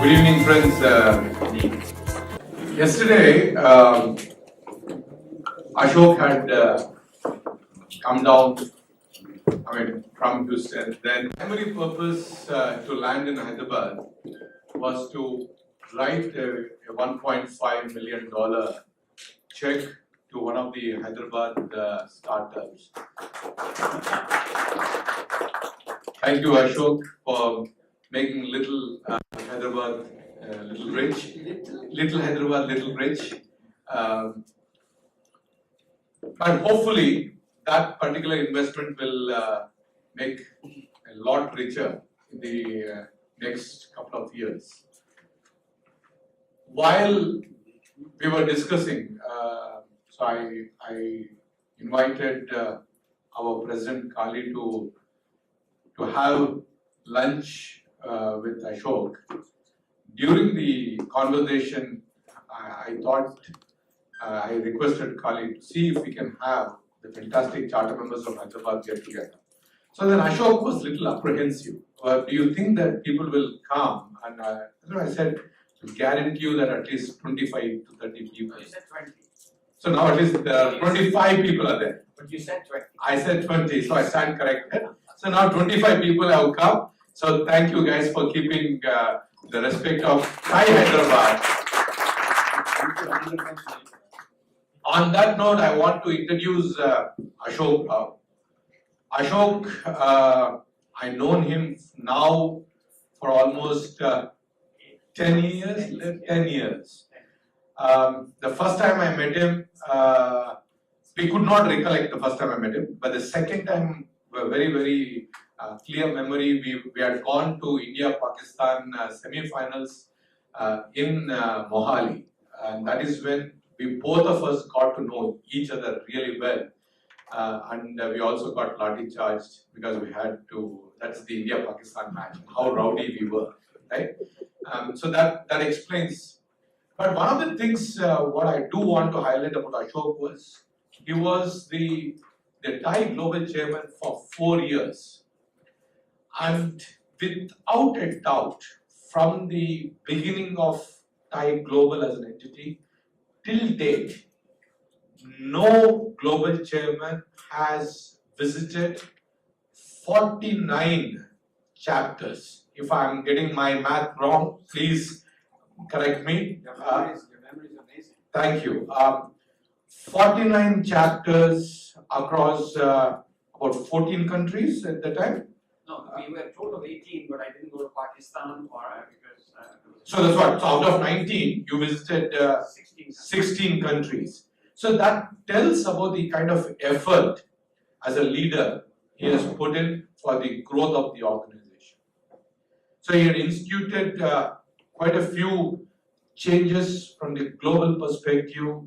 Good evening, friends. Yesterday, Ashok had come down, from Houston. Then, primary purpose to land in Hyderabad was to write a $1.5 million check to one of the Hyderabad startups. Thank you, Ashok, for making little Hyderabad little rich. Little Hyderabad little rich. But hopefully that particular investment will make a lot richer in the next couple of years. While we were discussing, so I invited our President Kali to have lunch with Ashok. During the conversation, I thought I requested Kali to see if we can have the fantastic charter members of Hyderabad get together. So then Ashok was a little apprehensive. Do you think that people will come? And I said, to guarantee you that at least 25 to 30 people. You said 20. So now at least 25 people are there. But you said 20. I said 20, so I stand corrected. So now 25 people have come. So thank you guys for keeping the respect of TiEHyderabad. On that note, I want to introduce Ashok. Ashok, I've known him now for almost 10 years. 10 years. The first time I met him, we could not recollect the first time I met him, but the second time, very, very clear memory, we had gone to India-Pakistan semi-finals in Mohali, and that is when we both of us got to know each other really well, and we also got lathi charged because we had to, that's the India-Pakistan match, how rowdy we were, right? So that explains. But one of the things what I do want to highlight about Ashok was, he was the TiE Global Chairman for 4 years. And without a doubt, from the beginning of TiE Global as an entity, till date, no global chairman has visited 49 chapters. If I'm getting my math wrong, please correct me. Your memory is amazing. Thank you. 49 chapters across about 14 countries at the time. No, we were a total of 18, but I didn't go to Pakistan or because. So that's what. So out of 19, you visited 16. 16 countries. So that tells about the kind of effort as a leader he has put in for the growth of the organization. So he had instituted quite a few changes from the global perspective,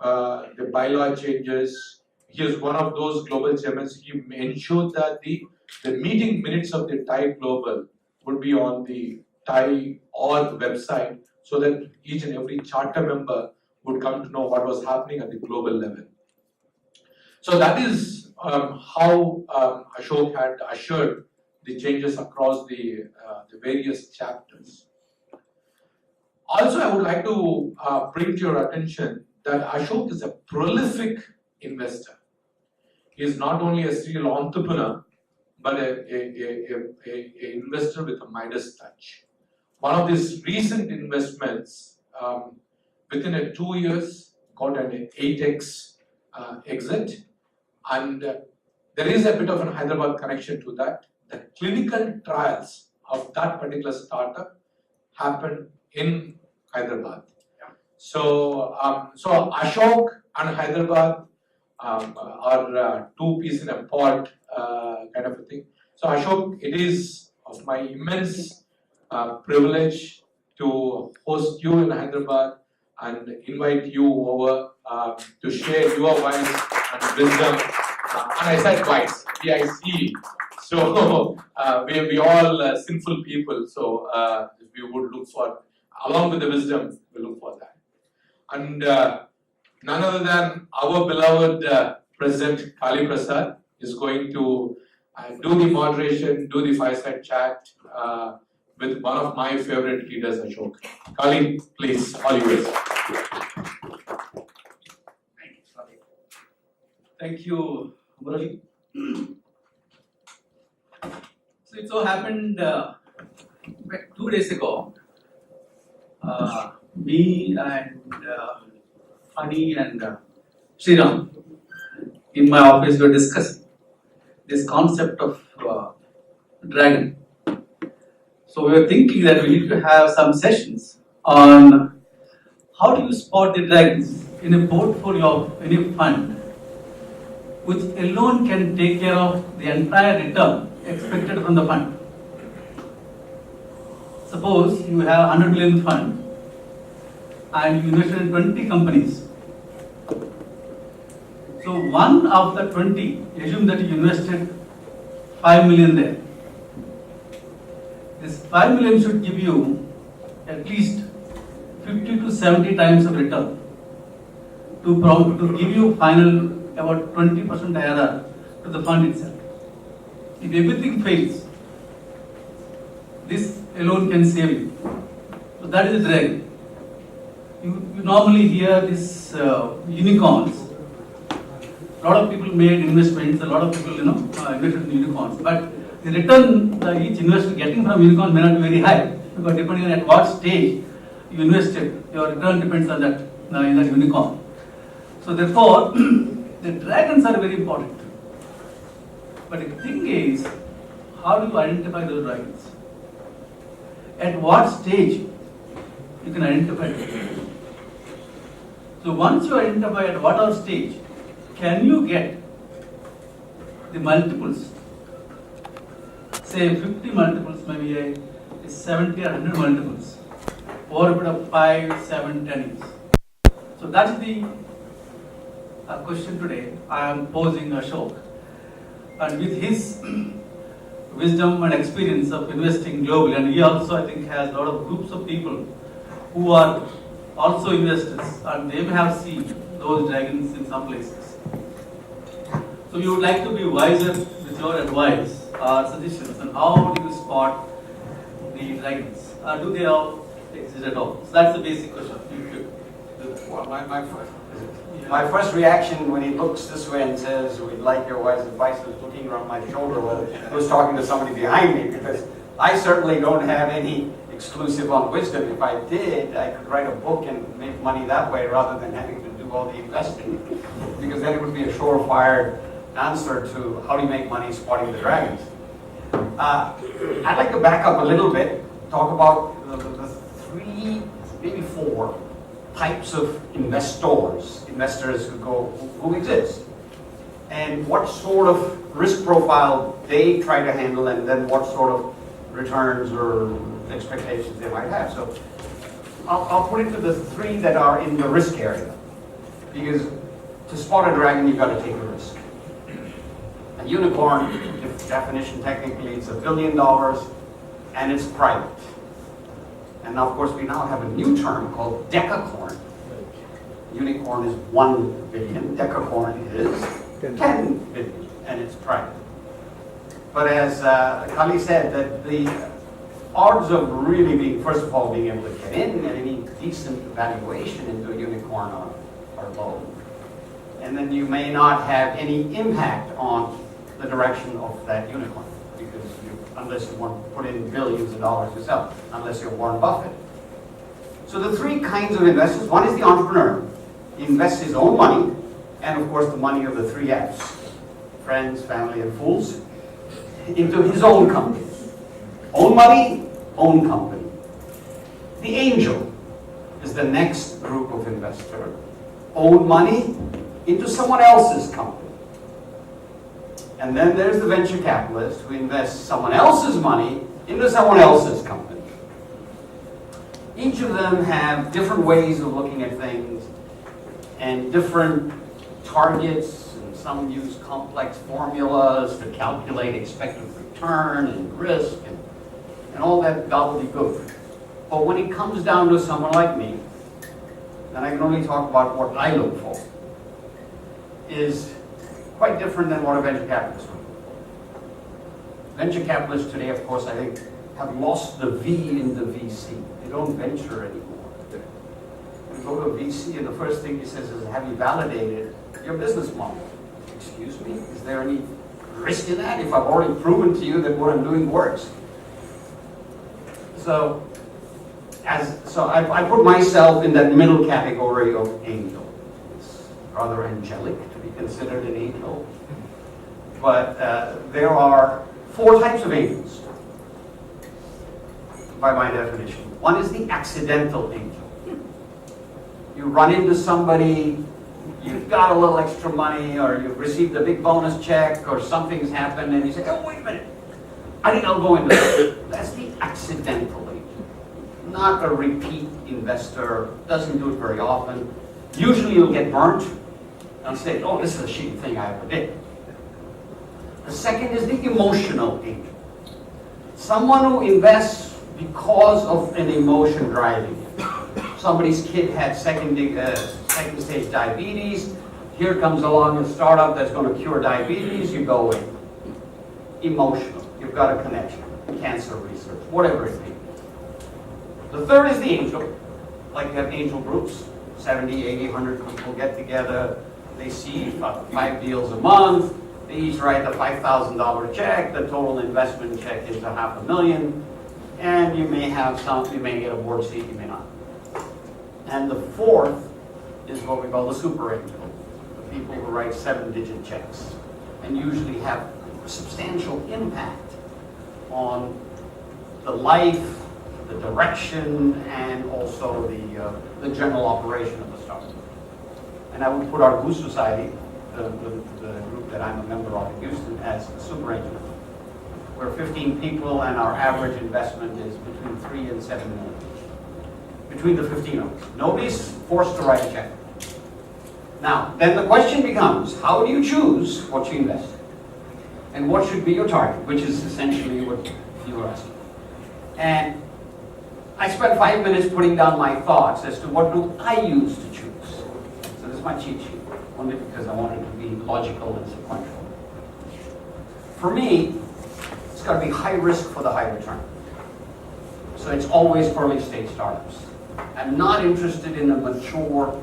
the bylaw changes. He is one of those global chairmen. He ensured that the meeting minutes of the TiE Global would be on the TiE.org website so that each and every charter member would come to know what was happening at the global level. So that is how Ashok had ushered the changes across the various chapters. Also, I would like to bring to your attention that Ashok is a prolific investor. He is not only a serial entrepreneur, but an investor with a Midas touch. One of his recent investments, within 2 years, got an 8x exit, and there is a bit of an Hyderabad connection to that. The clinical trials of that particular startup happened in Hyderabad. Yeah. So Ashok and Hyderabad are two peas in a pod kind of a thing. So Ashok, it is of my immense privilege to host you in Hyderabad and invite you over to share your wise and wisdom. And I said wise, VIC. So we all sinful people. So we would look for, along with the wisdom, we look for that. And none other than our beloved President Kali Prasad is going to do the moderation, do the fireside chat with one of my favorite leaders, Ashok. Kali, please, all yours. Thank you, Murali. So it so happened 2 days ago, me and Hani and Sriram in my office were discussing this concept of dragon. So we were thinking that we need to have some sessions on how do you spot the dragons in a portfolio of any fund, which alone can take care of the entire return expected from the fund. Suppose you have 100 million fund and you invested in 20 companies. So one of the 20, assume that you invested 5 million there. This 5 million should give you at least 50 to 70 times of return to give you final about 20% IRR to the fund itself. If everything fails, this alone can save you. So that is the dragon. You normally hear this unicorns. A lot of people made investments, a lot of people invested in unicorns. But the return each investor getting from unicorn may not be very high, because depending on at what stage you invested, your return depends on that in that unicorn. So therefore, the dragons are very important. But the thing is, how do you identify those dragons? At what stage you can identify them? So once you identify at whatever stage, can you get the multiples? Say 50 multiples, maybe a 70 or 100 multiples over a period of 5, 7, 10 years. So that's the question today I am posing Ashok. And with his wisdom and experience of investing globally, and he also I think has a lot of groups of people who are also investors, and they may have seen those dragons in some places. So we would like to be wiser with your advice or suggestions on how do you spot the dragons? Do they all exist at all? So that's the basic question. Well, my first reaction when he looks this way and says, "We'd like your wise advice," was looking around my shoulder whether I was talking to somebody behind me, because I certainly don't have any exclusive on wisdom. If I did, I could write a book and make money that way rather than having to do all the investing, because then it would be a surefire answer to how do you make money spotting the dragons. I'd like to back up a little bit, talk about the 3, maybe 4 types of investors who exist, and what sort of risk profile they try to handle, and then what sort of returns or expectations they might have. So I'll put it to the 3 that are in the risk area, because to spot a dragon you've got to take a risk. A unicorn, definition technically, it's $1 billion and it's private. And now, of course, we now have a new term called decacorn. Unicorn is 1 billion, decacorn is 10 billion, and it's private. But as Kali said, that the odds of really being, first of all, being able to get in and any decent valuation into a unicorn are low. And then you may not have any impact on the direction of that unicorn, because unless you want to put in billions of dollars yourself, unless you're Warren Buffett. So the 3 kinds of investors: one is the entrepreneur. He invests his own money, and of course the money of the 3 F's, friends, family, and fools, into his own company. Own money, own company. The angel is the next group of investor. Own money into someone else's company. And then there's the venture capitalist who invests someone else's money into someone else's company. Each of them have different ways of looking at things and different targets, and some use complex formulas to calculate expected return and risk and all that gobbledygook. But when it comes down to someone like me, and I can only talk about what I look for, is quite different than what a venture capitalist would do. Venture capitalists today, of course, I think have lost the V in the VC. They don't venture anymore. You go to a VC and the first thing he says is, have you validated your business model? Excuse me, is there any risk in that if I've already proven to you that what I'm doing works? So I put myself in that middle category of angel. It's rather angelic to be considered an angel. But there are 4 types of angels, by my definition. One is the accidental angel. You run into somebody, you've got a little extra money, or you've received a big bonus check, or something's happened, and you say, oh, wait a minute, I think I'll go into that. That's the accidental angel. Not a repeat investor, doesn't do it very often. Usually you'll get burnt and say, oh, this is a shitty thing I ever did. The second is the emotional angel. Someone who invests because of an emotion driving it. Somebody's kid had second stage diabetes. Here comes along a startup that's going to cure diabetes. You go in. Emotional. You've got a connection. Cancer research, whatever it may be. The third is the angel. Like you have angel groups. 70, 80, 100 people get together. They see 5 deals a month. They each write a $5,000 check. The total investment check is $500,000. And you may have some, you may get a board seat, you may not. And the fourth is what we call the super angel. The people who write 7-digit checks and usually have substantial impact on the life, the direction, and also the general operation of the startup. And I would put our Goose Society, the group that I'm a member of in Houston, as a super angel. We're 15 people, and our average investment is between 3 and 7 million. Between the 15 of us. Nobody's forced to write a check. Now, then the question becomes, how do you choose what you invest in? And what should be your target, which is essentially what you were asking. And I spent 5 minutes putting down my thoughts as to what do I use to choose. So this is my cheat sheet, only because I wanted to be logical and sequential. For me, it's got to be high risk for the high return. So it's always early stage startups. I'm not interested in a mature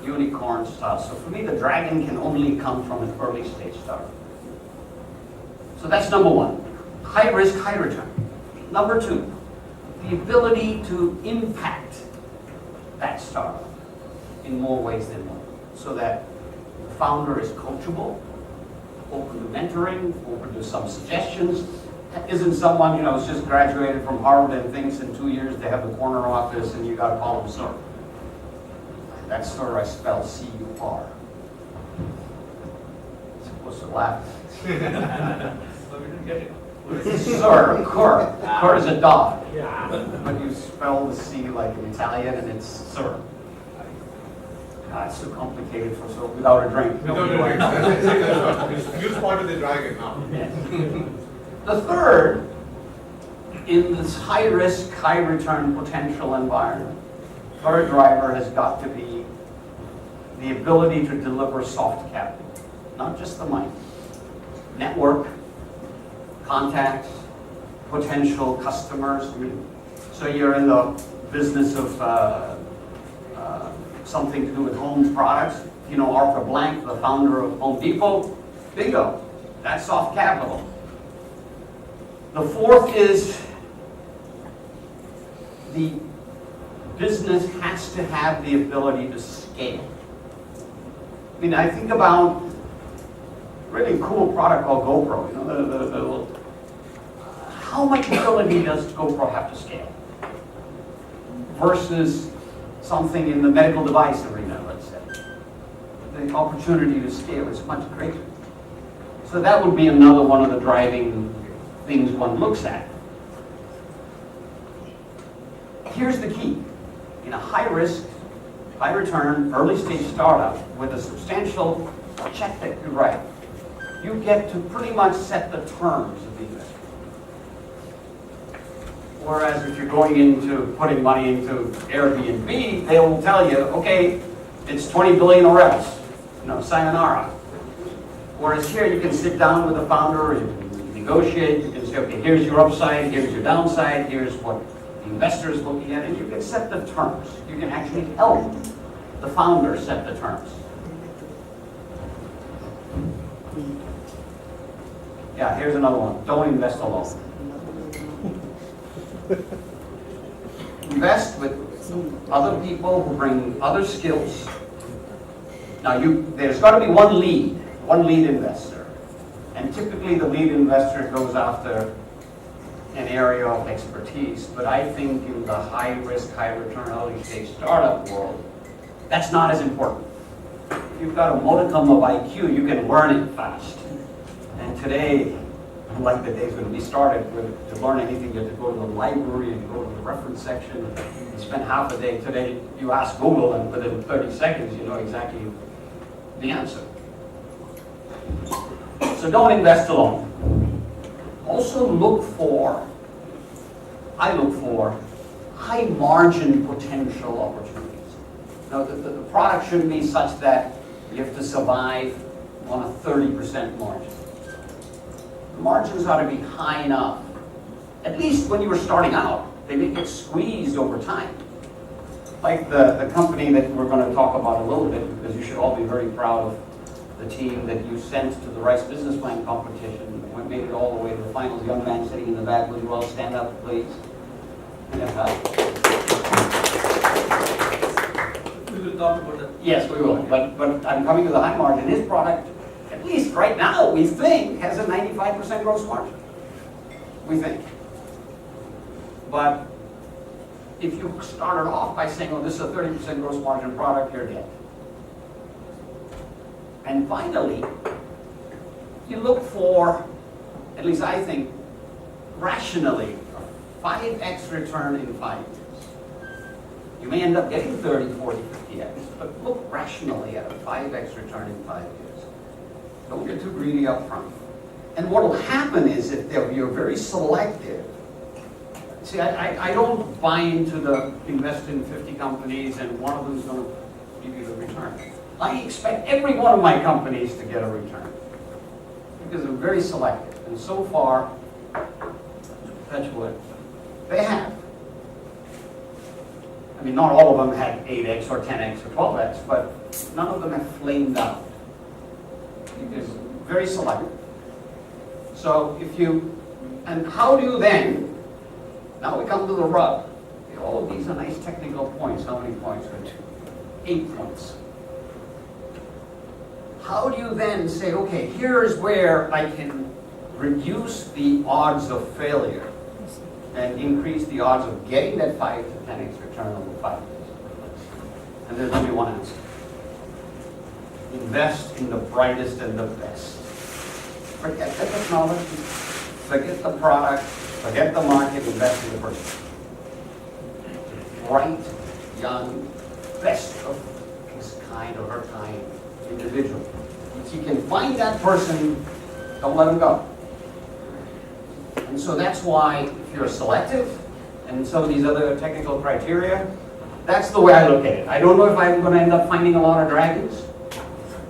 unicorn style. So for me, the dragon can only come from an early stage startup. So that's number one, high risk, high return. Number two, the ability to impact that startup in more ways than one. So that the founder is coachable, open to mentoring, open to some suggestions. Isn't someone, who's just graduated from Harvard and thinks in 2 years they have the corner office and you got to call them sir. That sir I spell C-U-R. Supposed to laugh. Sir, cur. Cur is a dog. But you spell the C like in Italian and it's sir. It's too complicated for so without a drink. Without a drink. You spotted the dragon now. Yes. The third, in this high risk, high return potential environment, third driver has got to be the ability to deliver soft capital, not just the money. Network, contacts, potential customers. So you're in the business of something to do with home products. Arthur Blank, the founder of Home Depot, bingo, that's soft capital. The fourth is the business has to have the ability to scale. I think about a really cool product called GoPro. How much ability does GoPro have to scale? Versus something in the medical device arena, let's say. The opportunity to scale is much greater. So that would be another one of the driving things one looks at. Here's the key. In a high risk, high return, early stage startup with a substantial check that you write, you get to pretty much set the terms of the investment. Whereas if you're going into putting money into Airbnb, they will tell you, okay, it's 20 billion or else, sayonara. Whereas here you can sit down with the founder, you can negotiate, you can say, say, okay, here's your upside, here's your downside, here's what the investor is looking at, and you can set the terms. You can actually help the founder set the terms. Yeah, here's another one. Don't invest alone. Invest with other people who bring other skills. Now, there's got to be one lead investor. And typically the lead investor goes after an area of expertise. But I think in the high risk, high return, early stage startup world, that's not as important. If you've got a modicum of IQ, you can learn it fast. And today, unlike the days when we started, to learn anything, you had to go to the library and go to the reference section and spend half a day. Today, you ask Google, and within 30 seconds, you know exactly the answer. So don't invest alone. Also I look for high margin potential opportunities. Now, the product shouldn't be such that you have to survive on a 30% margin. The margins ought to be high enough. At least when you were starting out, they may get squeezed over time. Like the company that we're going to talk about a little bit, because you should all be very proud of the team that you sent to the Rice Business Plan competition. We made it all the way to the finals. Young man sitting in the back, would you all stand up, please? We will talk about that. Yes, we will. But I'm coming to the high margin. His product, at least right now, we think, has a 95% gross margin. We think. But if you started off by saying, oh, this is a 30% gross margin product, you're dead. And finally, you look for, at least I think, rationally, a 5x return in 5 years. You may end up getting 30, 40, 50x, but look rationally at a 5x return in 5 years. Don't get too greedy up front. And what will happen is if you're very selective. See, I don't buy into the invest in 50 companies and one of them is going to give you the return. I expect every one of my companies to get a return because I'm very selective. And so far, touch wood, they have. I mean, not all of them had 8x or 10x or 12x, but none of them have flamed out. Because very selective. So and how do you then, now we come to the rub. All of these are nice technical points. How many points are 2? 8 points. How do you then say, okay, here's where I can reduce the odds of failure and increase the odds of getting that 5 to 10x return over 5 years? And there's only one answer. Invest in the brightest and the best. Forget the technology, forget the product, forget the market, invest in the person. Bright, young, best of his kind or her kind individual. If you can find that person, don't let him go. And so that's why if you're selective and some of these other technical criteria, that's the way I look at it. I don't know if I'm going to end up finding a lot of dragons,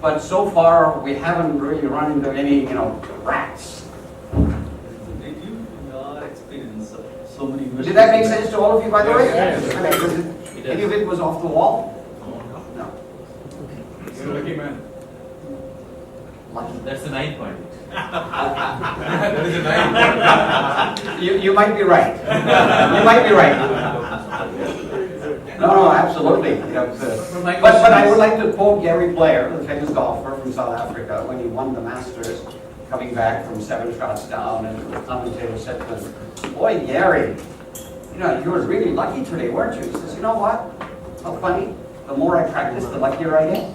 but so far we haven't really run into any, rats. Did you, in your experience, so many Did that make sense to all of you, by the way? Yes. Any of it was off the wall? No. You're a lucky man. Lucky. That's the 9th point. That is a nice. You might be right. You might be right. No, absolutely. But I would like to quote Gary Player, the famous golfer from South Africa, when he won the Masters, coming back from 7 shots down, and the commentator said to him, boy, Gary, you were really lucky today, weren't you? He says, you know what? How funny. The more I practice, the luckier I get.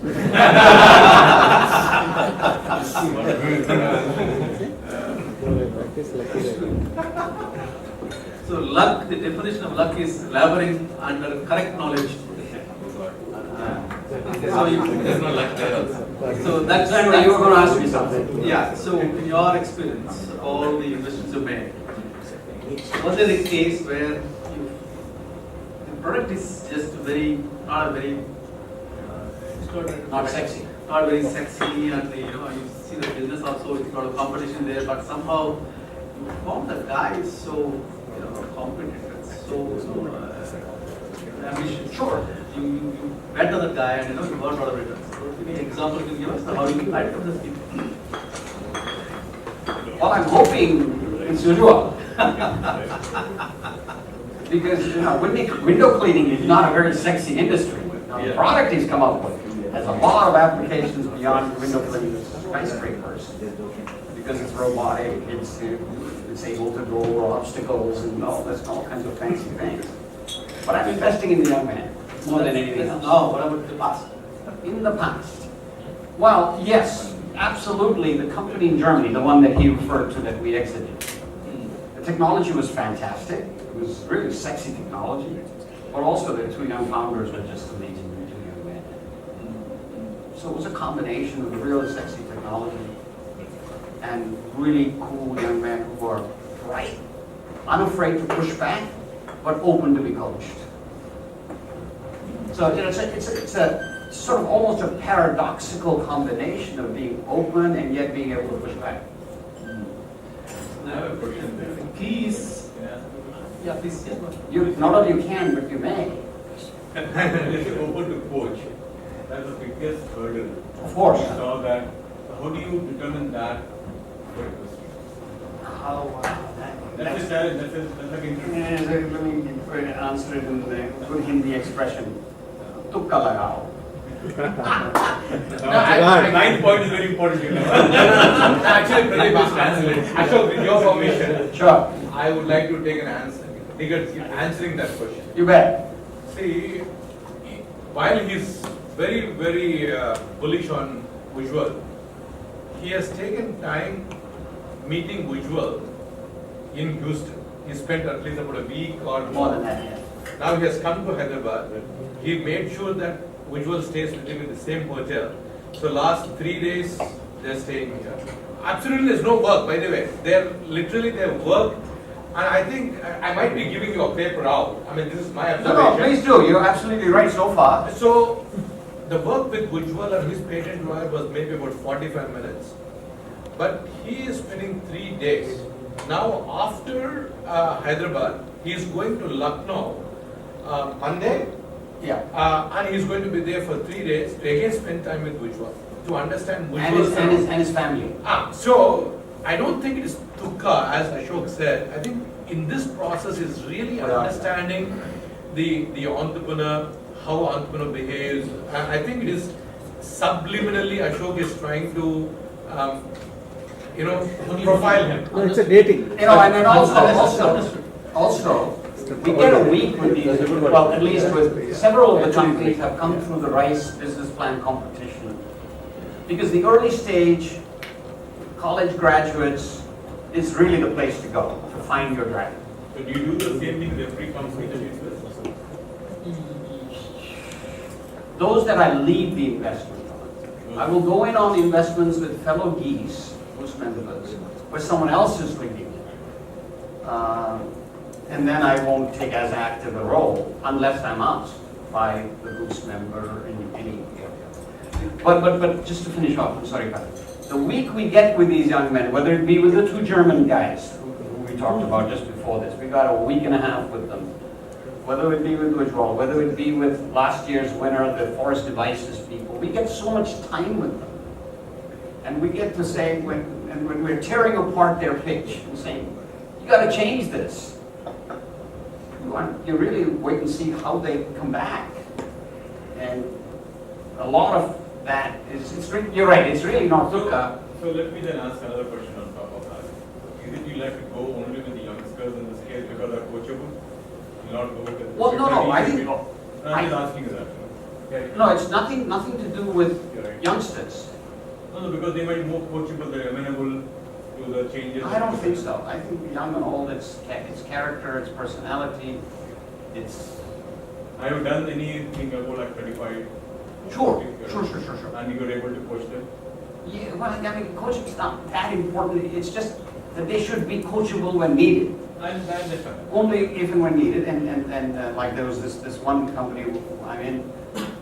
So luck, the definition of luck is laboring under correct knowledge. So There's no luck there also. so that's You were going to ask me something. Yeah, so in your experience, all the investments you made, was there a case where the product is just not very Not sexy. and you see the business also, it's a lot of competition there, but somehow found the guy is so competent, so ambitious. Sure. You better the guy and you got a lot of returns. So any example you can give us how you fight for this people? Well, I'm hoping it's usual. Because window cleaning is not a very sexy industry. Now, the product he's come up with has a lot of applications beyond window cleaning skyscrapers. Because it's robotic, it's able to go over obstacles and all kinds of fancy things. But I'm investing in the young man more than anything else. Now, what about the past? In the past? Well, yes, absolutely. The company in Germany, the one that he referred to that we exited, the technology was fantastic. It was really sexy technology. But also the two young founders were just amazing, the two young men. So it was a combination of really sexy technology and really cool young men who were bright, unafraid to push back, but open to be coached. So it's a sort of almost a paradoxical combination of being open and yet being able to push back. I have a question there. The key is, yeah, please. Yeah. Not only you can, but you may. If you open to coach, that's the biggest hurdle. Of course. You saw that. How do you determine that? That's a challenge. That's like interview. Let me answer it in the good Hindi expression. Tukka lagao. Ninth point is very important. Actually, Pradeep is translating. Ashok, with your permission, Sure. I would like to take an answer, answering that question. You bet. See, while he's very, very bullish on Ujjwal, he has taken time meeting Ujjwal in Houston. He spent at least about a week or More than that, yes. Now he has come to Hyderabad. He made sure that Ujjwal stays with him in the same hotel. So last 3 days they're staying here. Absolutely, there's no work, by the way. They're work, and I think I might be giving you a paper out. I mean, this is my observation. No, please do. You're absolutely right so far. So the work with Ujjwal and his patent lawyer was maybe about 45 minutes. But he is spending 3 days. Now after Hyderabad, he is going to Lucknow Monday, Yeah. and he is going to be there for 3 days to again spend time with Ujjwal to understand And Ujjwal's his family. So I don't think it is tukka, as Ashok said. I think in this process is really understanding the entrepreneur, how entrepreneur behaves. And I think it is subliminally Ashok is trying to profile him. No, it's a dating. And then also, we get a week with these, well, at least with several of the companies have come through the RICE business plan competition. Because the early stage, college graduates, is really the place to go to find your dragon. So do you do the same thing with every company that you invest? Those that I lead the investment on. I will go in on investments with fellow geese, goose members, where someone else is leading it. And then I won't take as active a role unless I'm asked by the goose member in any area. But just to finish off, I'm sorry about it. The week we get with these young men, whether it be with the two German guys who we talked about just before this, we got a week and a half with them. Whether it be with Ujjwal, whether it be with last year's winner of the Forest Devices people, we get so much time with them. And we get to say, when we're tearing apart their pitch and saying, you got to change this. You really wait and see how they come back. And a lot of that you're right, it's really not tukka. So let me then ask another question on top of that. Is it you like to go only with the youngsters in this case because they're coachable? You not go with the Well, no, I think... I'm just asking you that. Yeah. No, it's nothing to do with You're right. youngsters. No, because they might be more coachable, they're amenable to the changes. I don't think so. I think young and old, it's character, it's personality, it's... Have you done anything about like 35? Sure. And you were able to coach them? Yeah, well, I mean, coaching's not that important. It's just that they should be coachable when needed. I understand. Only if and when needed. And like there was this one company I'm in,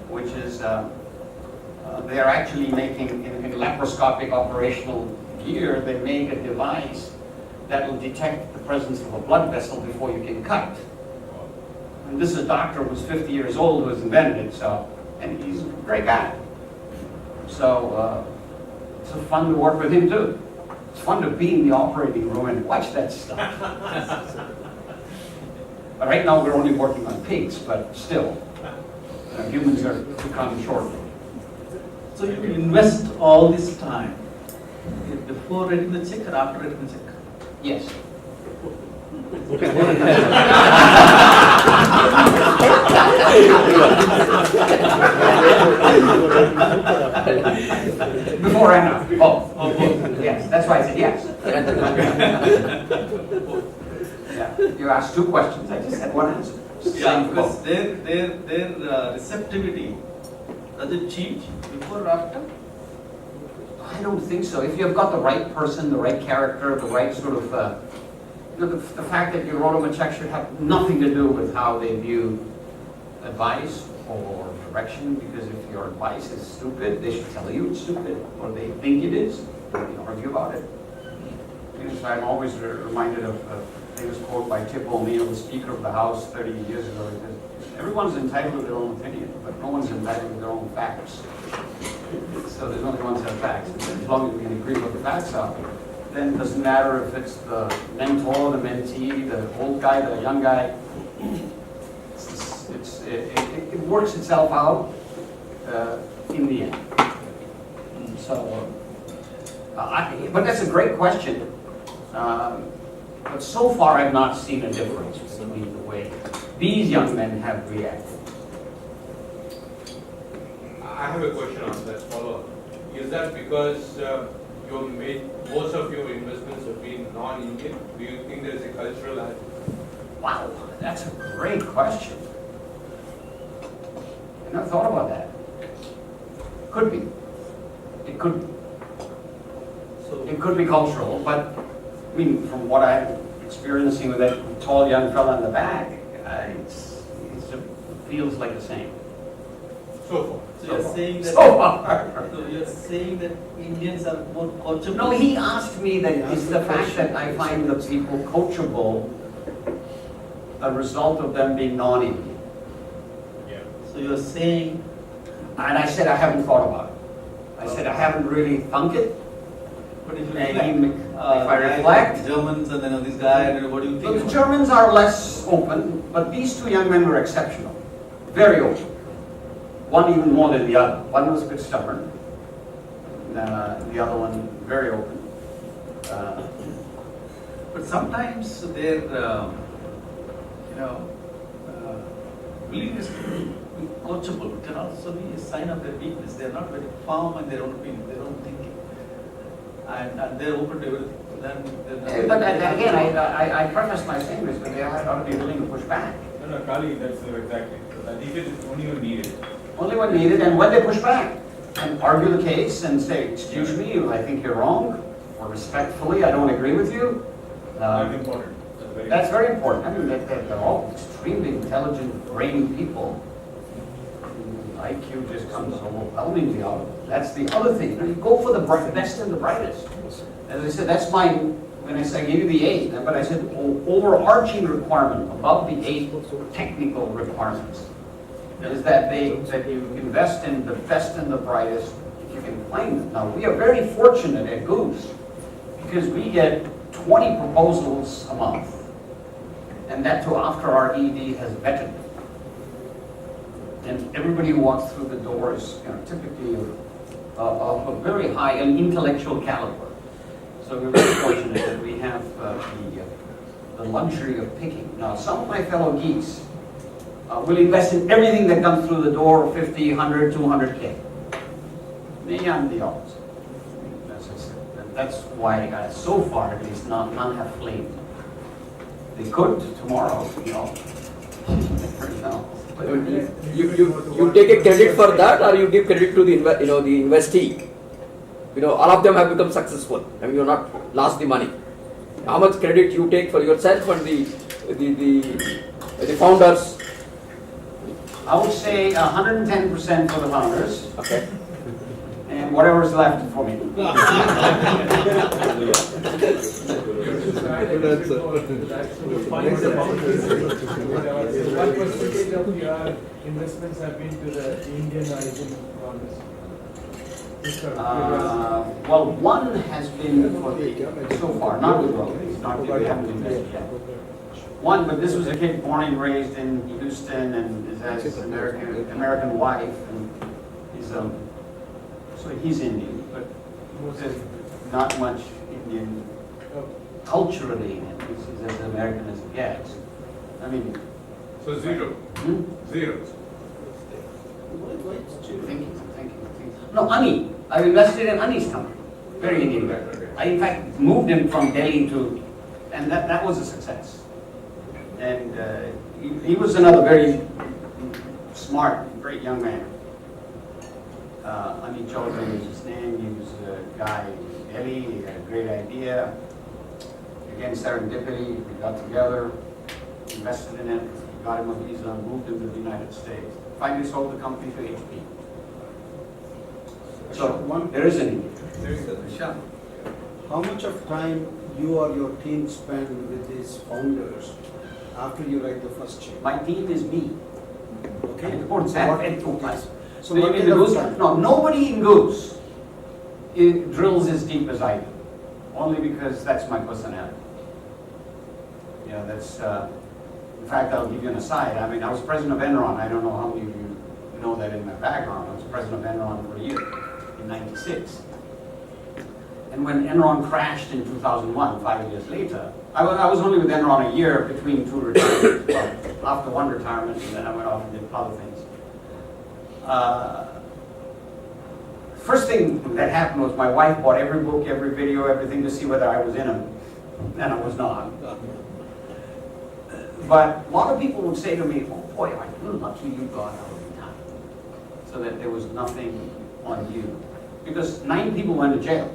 which is they are actually making in laparoscopic operational gear. They make a device that will detect the presence of a blood vessel before you can cut. And this is a doctor who's 50 years old who has invented it, and he's a great guy. So it's fun to work with him too. It's fun to be in the operating room and watch that stuff. But right now we're only working on pigs, but still, humans are to come shortly. So you invest all this time before writing the check or after writing the check? Yes. Before and after. Oh, yes. That's why I said yes. Yeah. You asked two questions. I just had one answer. Yeah, because their receptivity, does it change before or after? I don't think so. If you've got the right person, the right character, the right sort of, the fact that you wrote them a check should have nothing to do with how they view advice or direction, because if your advice is stupid, they should tell you it's stupid, or they think it is, and argue about it. So I'm always reminded of a famous quote by Tip O'Neill, the Speaker of the House 30 years ago. He says, everyone's entitled to their own opinion, but no one's entitled to their own facts. So there's only one set of facts. As long as we can agree what the facts are, then it doesn't matter if it's the mentor, the mentee, the old guy, the young guy. It works itself out in the end. So, but that's a great question. But so far I've not seen a difference between the way these young men have reacted. I have a question on that follow-up. Is that because you made most of your investments have been non-Indian? Do you think there is a cultural aspect? Wow, that's a great question. I never thought about that. Could be. It could. So It could be cultural, but I mean, from what I'm experiencing with that tall young fella in the back, it feels like the same. So far. So you're saying that. So far. So you're saying that Indians are more coachable. No, he asked me that it's the fact that I find the people coachable a result of them being non-Indian. Yeah. So you're saying. And I said I haven't thought about it. I said I haven't really thunk it. But if you And reflect, if I reflect, Germans and then this guy, what do you so think? the Germans are less open, but these two young men were exceptional. Very open. One even more than the other. One was a bit stubborn. The other one very open. But sometimes their, willingness to be coachable can also be a sign of their weakness. They are not very firm in their own opinion, their own thinking, and they're open to everything. Then But again, I preface my saying this, but they ought to be willing to push back. No, Kali, that's exactly. So I think it is only when needed. Only when needed, and when they push back and argue the case and say, excuse me, I think you're wrong, or respectfully, I don't agree with you. That's important. That's very important. I mean, they're all extremely intelligent, brainy people. IQ just comes overwhelmingly out of it. That's the other thing. You go for the best and the brightest. As I said, that's my, when I gave you the 8, but I said overarching requirement above the 8 technical requirements is that you invest in the best and the brightest if you can claim them. Now, we are very fortunate at Goose because we get 20 proposals a month, and that too after our ED has vetted them. And everybody who walks through the door is typically of a very high and intellectual caliber. So we're very fortunate that we have the luxury of picking. Now, some of my fellow geeks will invest in everything that comes through the door, 50, 100, 200K. Me, I'm the opposite. That's why, so far at least, none have flamed. They could tomorrow, never know. You take a credit for that, or you give credit to the the investee? All of them have become successful. I mean, you not lost the money. How much credit you take for yourself and the founders? I would say 110% for the founders, Okay. and whatever's left for me. What percentage of your investments have been to the Indian origin products? Well, one has been for the, so far, not the growth, it's not, we haven't invested yet. One, but this was a kid born and raised in Houston and has an American wife, and he's, so he's Indian, but there's not much Indian culturally in it. He's as American as it gets. I mean, So zero. Zero. thinking. No, Ani. I've invested in Ani's company. Very Indian guy. I in fact moved him from Delhi to, and that was a success. And he was another very smart, great young man. Ani Chaudhary was his name. He was a guy in Delhi. He had a great idea. Again, serendipity. We got together, invested in it, got him a visa, moved him to the United States. Finally sold the company to HP. So there is an India. How much of time you or your team spend with these founders after you write the first check? My team is me. Okay. Reports that and two plus. So what in kind of Goose, time? no, nobody in Goose drills as deep as I do. Only because that's my personality. Yeah, that's. In fact, I'll give you an aside. I mean, I was president of Enron. I don't know how many of you know that in my background. I was president of Enron for a year in '96. And when Enron crashed in 2001, 5 years later, I was only with Enron a year between two retirements. Well, after one retirement, and then I went off and did other things. First thing that happened was my wife bought every book, every video, everything to see whether I was in them, and I was not. But a lot of people would say to me, "Oh boy, are you lucky you got out of time," so that there was nothing on you, because 9 people went to jail.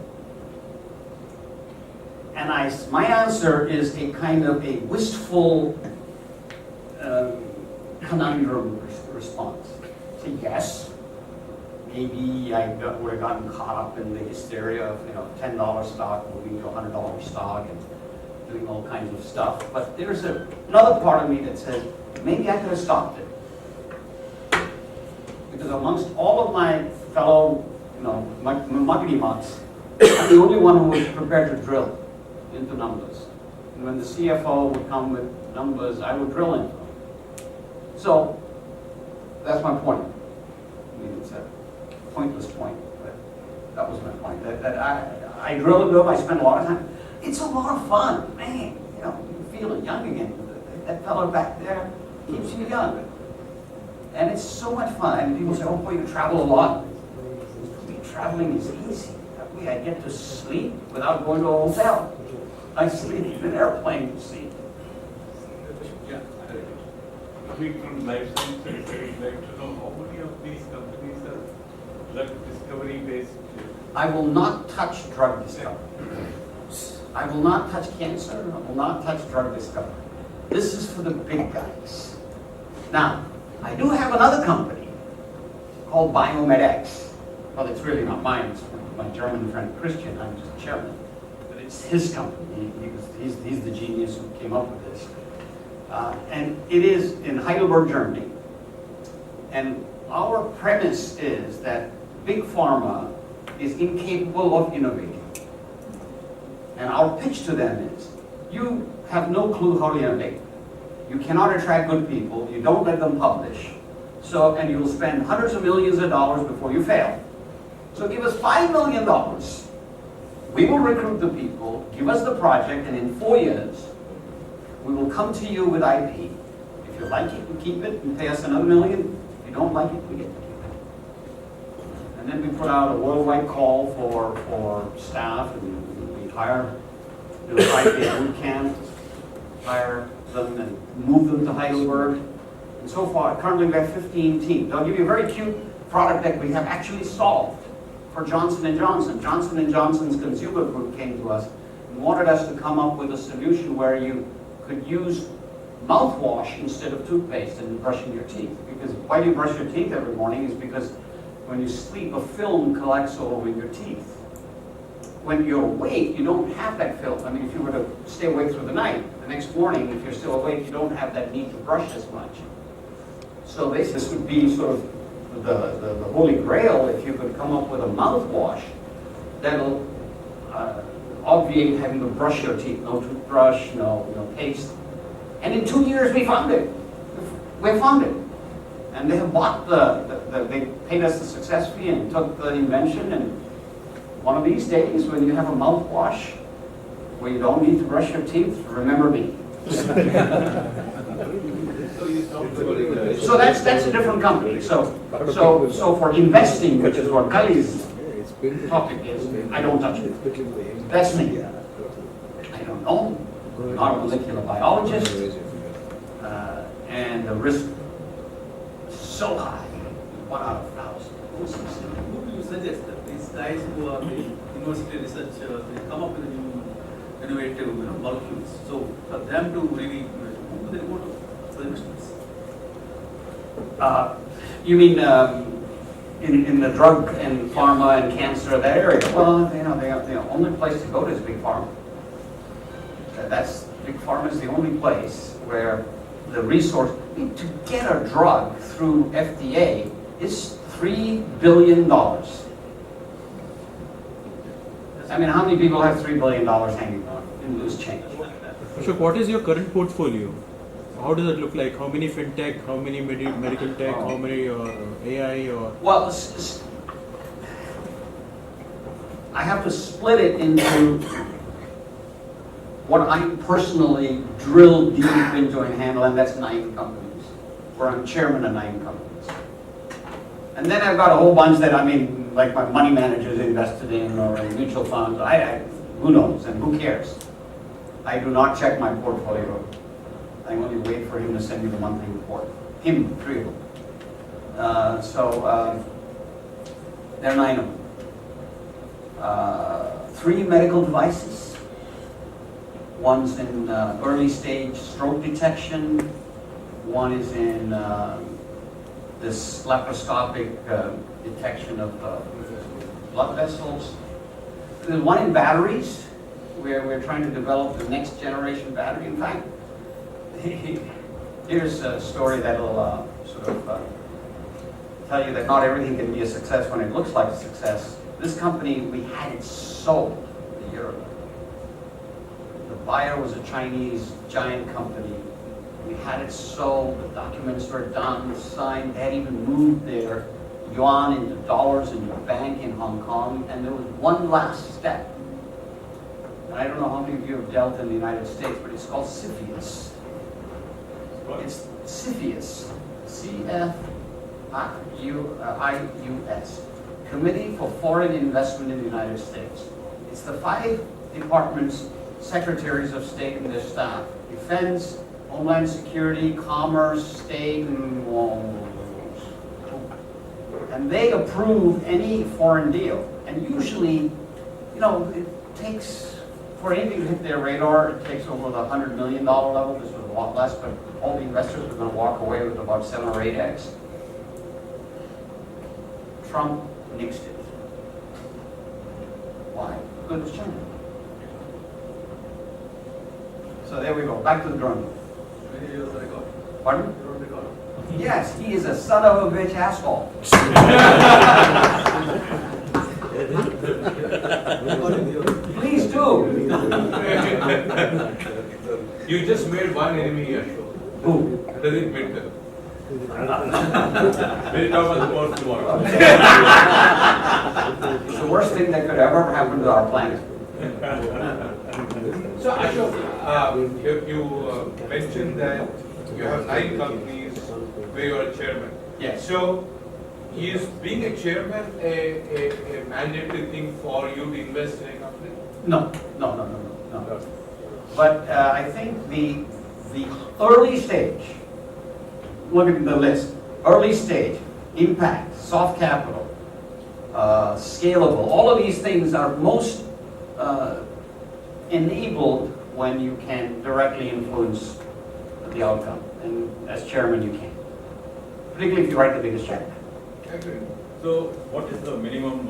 And my answer is a kind of a wistful conundrum response. Say yes, maybe I would have gotten caught up in the hysteria of $10 stock moving to $100 stock and doing all kinds of stuff. But there's another part of me that says maybe I could have stopped it, because amongst all of my fellow muckety mucks, I'm the only one who was prepared to drill into numbers. And when the CFO would come with numbers, I would drill into them. So that's my point. I mean, it's a pointless point, but that was my point. That I drill into them, I spend a lot of time. It's a lot of fun, man. You feel young again. That fellow back there keeps you young. And it's so much fun. And people say, "Oh boy, you travel a lot." Traveling is easy. That way I get to sleep without going to a hotel. I sleep in an airplane seat. Coming from life sciences, I'd like to know how many of these companies are drug discovery based? I will not touch drug discovery. I will not touch cancer. I will not touch drug discovery. This is for the big guys. Now, I do have another company called BioMedX. Well, it's really not mine. It's my German friend Christian. I'm just chairman. But it's his company. He's the genius who came up with this. And it is in Heidelberg, Germany. And our premise is that big pharma is incapable of innovating. And our pitch to them is, you have no clue how to innovate. You cannot attract good people. You don't let them publish. And you'll spend hundreds of millions of dollars before you fail. So give us $5 million. We will recruit the people, give us the project, and in 4 years, we will come to you with IP. If you like it, we keep it and pay us another $1 million. If you don't like it, we get to keep it. And then we put out a worldwide call for staff, and we hire, do a 5-day boot camp, hire them and move them to Heidelberg. And so far, currently we have 15 teams. I'll give you a very cute product that we have actually solved for Johnson & Johnson. Johnson & Johnson's consumer group came to us and wanted us to come up with a solution where you could use mouthwash instead of toothpaste in brushing your teeth. Because why do you brush your teeth every morning is because When you sleep, a film collects all over your teeth. When you're awake, you don't have that film. I mean, if you were to stay awake through the night, the next morning, if you're still awake, you don't have that need to brush as much. So this would be sort of the holy grail if you could come up with a mouthwash that'll obviate having to brush your teeth. No toothbrush, no paste. And in 2 years, we found it. We found it. And they have bought they paid us the success fee and took the invention, and one of these days, when you have a mouthwash where you don't need to brush your teeth, remember me. So that's a different company. So for investing, which is what Kali's topic is, I don't touch it. That's me. I don't know. I'm not a molecular biologist, and the risk is so high. 1 out of 1,000. Who do you suggest that these guys who are doing university research, they come up with new innovative molecules? So for them to really, who do they go to for investments? You mean in the drug and pharma and cancer, that area? Well, the only place to go to is big pharma. Big pharma is the only place where the resource to get a drug through FDA is $3 billion. I mean, how many people have $3 billion hanging on in loose change? Ashok, what is your current portfolio? How does it look like? How many fintech? How many medical tech? How many AI? Or Well, I have to split it into what I personally drill deep into and handle, and that's 9 companies, where I'm chairman of 9 companies. And then I've got a whole bunch that, like my money managers invested in, or in mutual funds. Who knows, and who cares? I do not check my portfolio. I only wait for him to send me the monthly report. 3 of them. There are 9 of them. 3 medical devices. One's in early stage stroke detection. One is in this laparoscopic detection of blood vessels. There's one in batteries, where we're trying to develop the next generation battery. In fact, here's a story that'll tell you that not everything can be a success when it looks like a success. This company, we had it sold a year ago. The buyer was a Chinese giant company. We had it sold, the documents were done, signed, they had even moved their yuan into dollars in the bank in Hong Kong, and there was one last step. And I don't know how many of you have dealt in the United States, but it's called CFIUS. It's CFIUS, C-F-I-U-S, Committee for Foreign Investment in the United States. It's the 5 departments, secretaries of state and their staff: defense, homeland security, commerce, state, and they approve any foreign deal. And usually, it takes, for anything to hit their radar, it takes over the $100 million level. This was a lot less, but all the investors were going to walk away with about 7 or 8x. Trump nixed it. Why? Because it was China. So there we go, back to the drawing board. Pardon? Yes, he is a son of a bitch asshole. Please do. You just made one enemy, Ashok. Who? Doesn't matter. We'll talk about the more tomorrow. It's the worst thing that could ever happen to our planet. So Ashok, you mentioned that you have 9 companies where you are a chairman. Yes. So is being a chairman a mandatory thing for you to invest in a company? No. But I think the early stage, look at the list, early stage, impact, soft capital, scalable, all of these things are most enabled when you can directly influence the outcome. And as chairman, you can. Particularly if you write the biggest check. I agree. So what is the minimum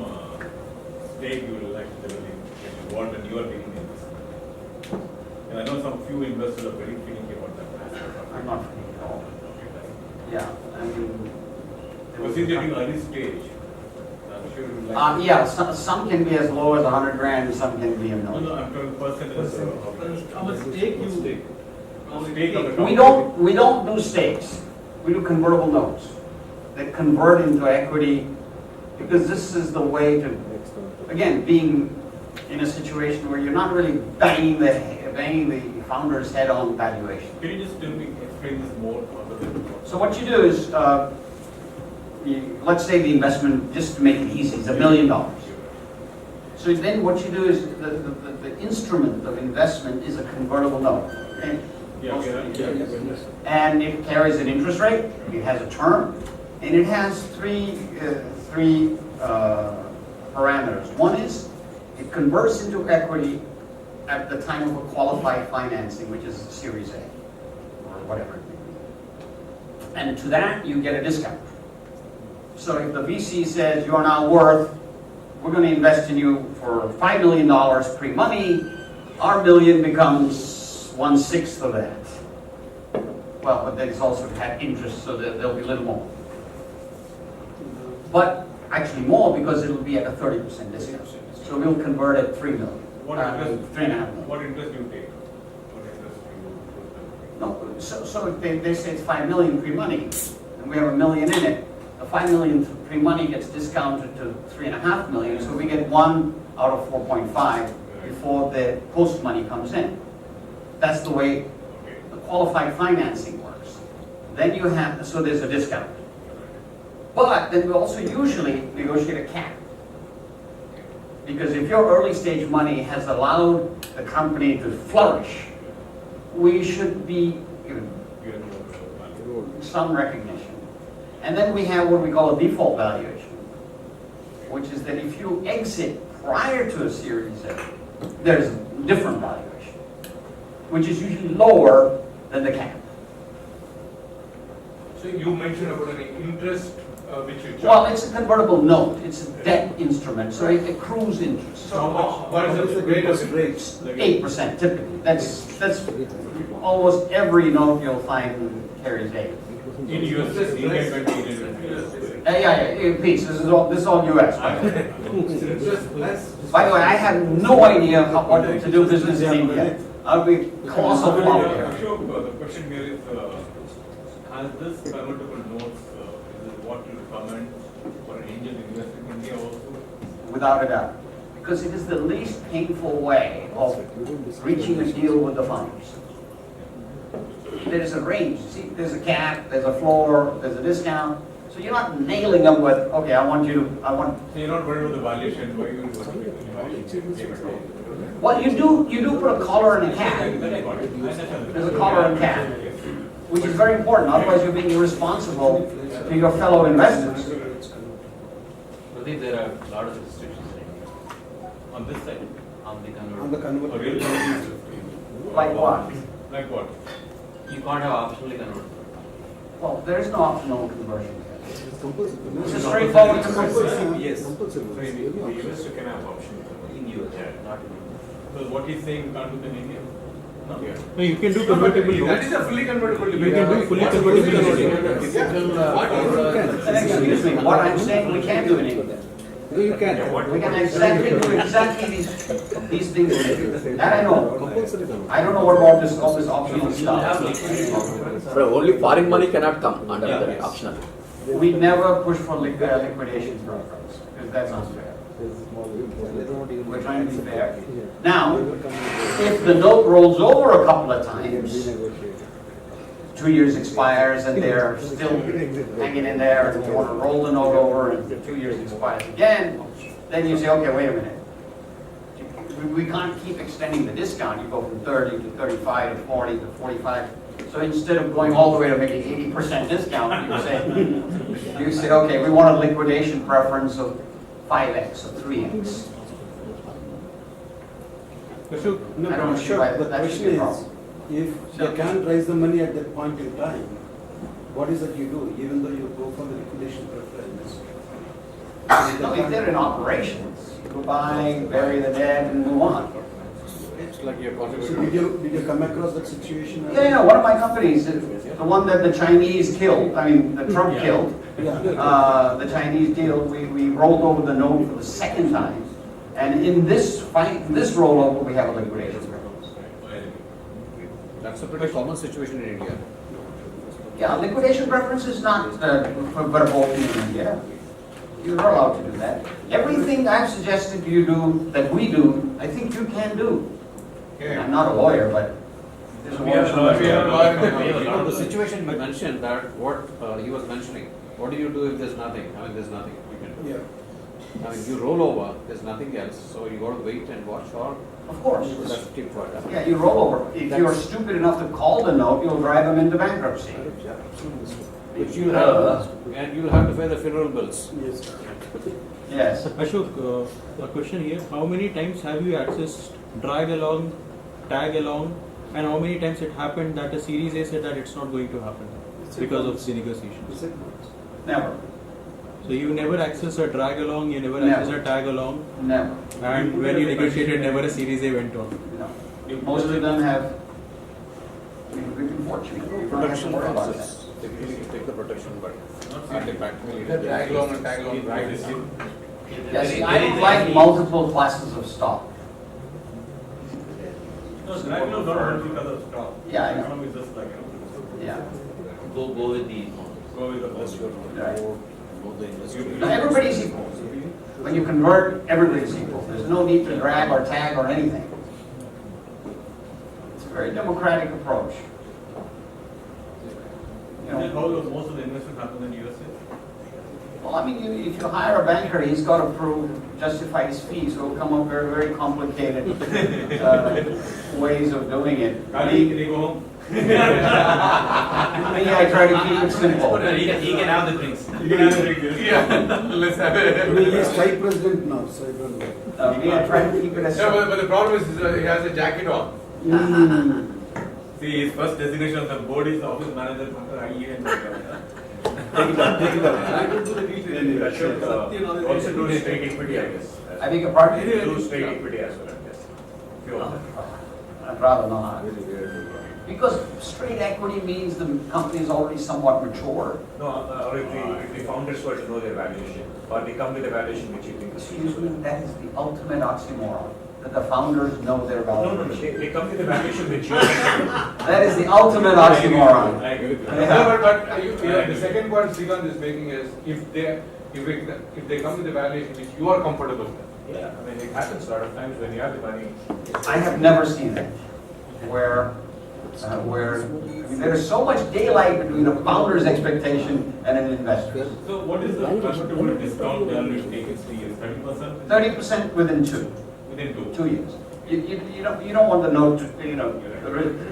stake you will like to generally get involved when you are taking in this? And I know some few investors are very finicky about that. I'm not free at all. Yeah, I mean. Because since you're in early stage, I'm sure you like. Yeah, some can be as low as 100 grand, some can be a No, million. no, I'm talking percentage. How much stake you Stake of the We don't do stakes. We do convertible notes that convert into equity, because this is the way to, again, being in a situation where you're not really banging the founder's head on valuation. Can you just explain this more? So what you do is, let's say the investment, just to make it easy, is $1 million. So then what you do is, the instrument of investment is a convertible note. Okay? And it carries an interest rate, it has a term, and it has three parameters. One is, it converts into equity at the time of a qualified financing, which is Series A, or whatever. And to that, you get a discount. So if the VC says you are now worth, we're going to invest in you for $5 million pre-money, our million becomes 1/6 of that. Well, but then it's also had interest, so there'll be a little more. But actually more, because it'll be at a 30% discount. So we'll convert at 3 million. What interest? 3.5 million. What interest do you take? What interest do you? No, so they say it's 5 million pre-money, and we have $1 million in it. The 5 million pre-money gets discounted to 3.5 million, so we get 1 out of 4.5 before the post-money comes in. That's the way the qualified financing works. Then you have, so there's a discount. But then we also usually negotiate a cap. Because if your early stage money has allowed the company to flourish, we should be given some recognition. And then we have what we call a default valuation, which is that if you exit prior to a Series A, there's a different valuation, which is usually lower than the cap. So you mentioned about an interest which you charge. Well, it's a convertible note. It's a debt instrument, so it accrues interest. So what is the rate of rates? 8% typically. That's almost every note you'll find carries 8. In USS, Indian country, Yeah, please. This is all U.S. By the way. By the way, I have no idea what to do business in India. I'll be colossal flop here. Ashok, the question here is, has this convertible notes, is it what you recommend for an angel investor in India also? Without a doubt. Because it is the least painful way of reaching a deal with the founders. There is a range. See, there's a cap, there's a floor, there's a discount. So you're not nailing them with, okay, So you're not worried about the valuation, why you Well, you do put a collar and a cap. There's a collar and cap, which is very important. Otherwise, you're being irresponsible to your fellow investors. Pradeep, there are a lot of restrictions on this side, on the On the convertible. convertible. Like what? Like what? You can't have optionally convertible. Well, there is no optional conversion. It's compulsory. It's a straightforward conversion. Yes. So Compulsory. the investor can have option. In US, not in India. So what he's saying can't do in India? No? No, you can do convertible That notes. is a fully convertible You can do fully convertible notes. Excuse me, what I'm saying, we can do in India. You can. We can do exactly these things. That I know. Compulsory. I don't know what about all this optional stuff. But only foreign money cannot come under the optional. We never push for liquidation programs, because that's unfair. We're trying to be fair. Now, if the note rolls over a couple of times, 2 years expires and they're still hanging in there, and you want to roll the note over and 2 years expires again, then you say, okay, wait a minute. We can't keep extending the discount. You go from 30 to 35 to 40 to 45. So instead of going all the way to making 80% discount, you say, okay, we want a liquidation preference of 5x or 3x. Ashok, no, I don't see Ashok, why the that should question be a is, problem. if they can't raise the money at that point in time, what is that you do, even though you go for the liquidation preference? No, if they're in operations, you go by, bury the dead, and move on. It's like you're So contributing. did you come across that situation? Yeah, one of my companies, the one that the Chinese killed, I mean, the Trump killed, Yeah. the Chinese deal, we rolled over the note for the second time. And in this fight, this rollover, we have a liquidation. That's a pretty common situation in India. Yeah, liquidation preference is not verboten in India. You're not allowed to do that. Everything I've suggested you do, that we do, I think you can do. I'm not a lawyer, but there's a We have a lawyer lot- we have a lot- somewhere. we have a lot The of- situation you mentioned that what he was mentioning, what do you do if there's nothing? I mean, there's nothing you can do. Yeah. I mean, you roll over, there's nothing else, so you got to wait and watch, or Of course. just keep quiet. Yeah, you roll over. If you're stupid enough to call the note, you'll drive them into bankruptcy. Which you'll have, and you'll have to pay the funeral bills. Yes. Yes. Ashok, a question here. How many times have you accessed drag along, tag along, and how many times it happened that a Series A said that it's not going to happen because of the negotiations? Never. So you never access a drag along, you never Never. access a tag along, Never. and when you negotiated, never a Series A went on. No. Most of them have, we've been fortunate. We don't have to worry about that. Typically, you take the protection, but practically. Tag along and tag along, right? Yes, I don't like multiple classes of stock. No, drag along not only because of stock. Yeah, I know. Economy is just like, Yeah. Go with the. go with the Unless flow. you're Right. know the industry. No, everybody's equal. When you convert, everybody's equal. There's no need to drag or tag or anything. It's a very democratic approach. You And then know, how does most of the investment happen in USA? well, I mean, if you hire a banker, he's got to justify his fees, so it'll come up very, very complicated ways of doing it. Can Me, he go home? I try to keep it simple. He can have the drinks. You can have a drink. Let's have He it. is Thai president now, so I don't know. Me, I try to keep it as Yeah, simple. but the problem is he has a jacket on. See, his first designation on the board is office manager. I don't do the detail. Ashok also do straight equity, I guess. I beg your pardon? Do straight equity as well, I guess. Few of them. I'd rather not. Because straight equity means the company is already somewhat mature. No, or if the founders were to know their valuation, or they come with a valuation which you think is Excuse me, that is the ultimate oxymoron, that the founders know their No, valuation. they come with a valuation which you think. That is the ultimate oxymoron. I agree with you. Yeah. No, but the second point Srikanth is making is if they come with a valuation which you are comfortable with. Yeah, I mean, it happens a lot of times when you have the money. I have never seen it where I mean, there is so much daylight between a founder's expectation and an investor. So what is the comfortable discount they already take in 3 years, 30%? 30% within two Within 2. 2 years. You don't want the note to,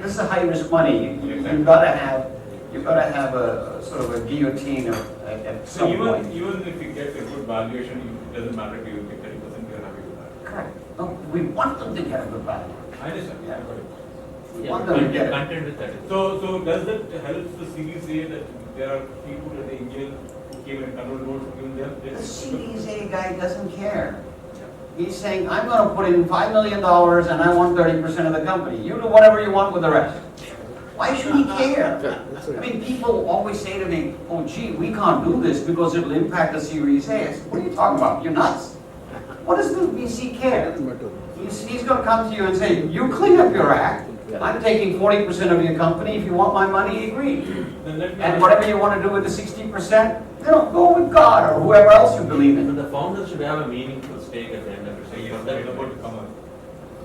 this is a high risk money. You've got to have a sort of a guillotine at So some point. even if you get a good valuation, it doesn't matter to you, take 30%, you're happy with that. Correct. No, we want them to get a good value. I understand. Yeah. We Yeah, want them to get it. content with that. So does that help the Series A that there are people at the Angel who came and control board, even The there? Series A guy doesn't care. He's saying, I'm gonna put in $5 million and I want 30% of the company. You do whatever you want with the rest. Why should he care? I mean, people always say to me, oh gee, we can't do this because it'll impact the Series A. I said, what are you talking about? You're nuts. What does the VC care? He's gonna come to you and say, you clean up your act. I'm taking 40% of your company. If you want my money, agree. Then let me And ask- whatever you want to do with the 60%, go with God or whoever else you believe in. But the founders should have a meaningful stake at the end of So it. yes, that is about to come up.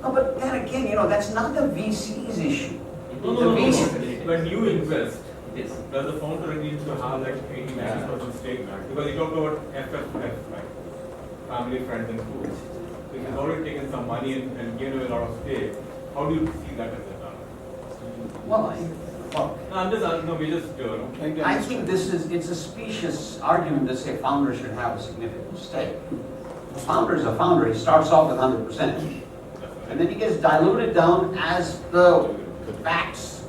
No, but then again, that's not the VC's issue. No, The no, no, VC no. When you invest, It is. does the founder need to have like 80-90% stake? Because you talked about FFF, right? Family, friends and fools. So if you've already taken some money and given away a lot of stake, how do you see that as a done? Well, No, I'm just, no, we just, I think it's a specious argument to say founders should have a significant stake. A founder is a founder. He starts off with 100%. And then he gets diluted down as the facts,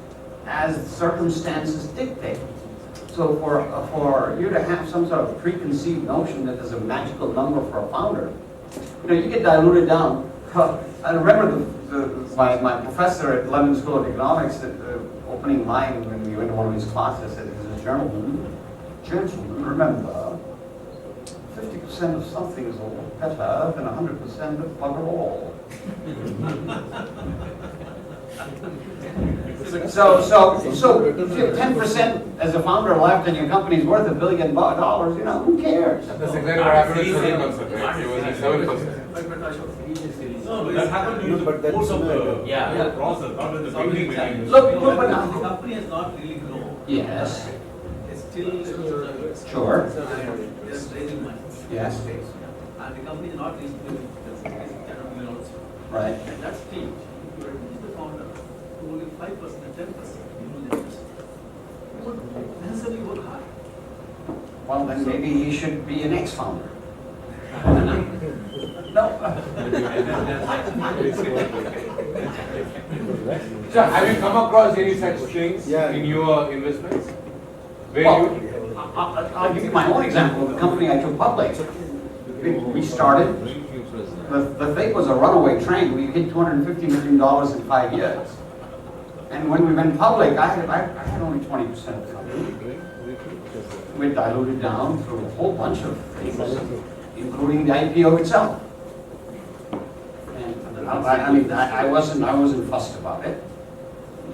as circumstances dictate. So So for you to have some sort of preconceived notion that there's a magical number for a founder, you get diluted down. I remember my professor at London School of Economics, the opening line when we went to one of his classes, said, gentlemen, remember, 50% of something is a little better than 100% of bugger all. So if you have 10% as a founder left and your company's worth $1 billion, who cares? That's exactly what happened with 7%, right? It was at 7%. No, but that happened during the course of the process, not in the beginning. The company has not really grown. Yes. It's still Sure. they're raising money. Yes. And the company is not reaching the million also. Right. At that stage, if you are the founder, only 5% and 10%, you will invest. You would necessarily work hard. Well, then maybe he should be an ex-founder. No. So have you come across any such things in your investments? I'll give you my own example of the company I took public. We started, the thing was a runaway train. We hit $250 million in 5 years. And when we went public, I had only 20% of the company. We diluted down through a whole bunch of things, including the IPO itself. And I wasn't fussed about it.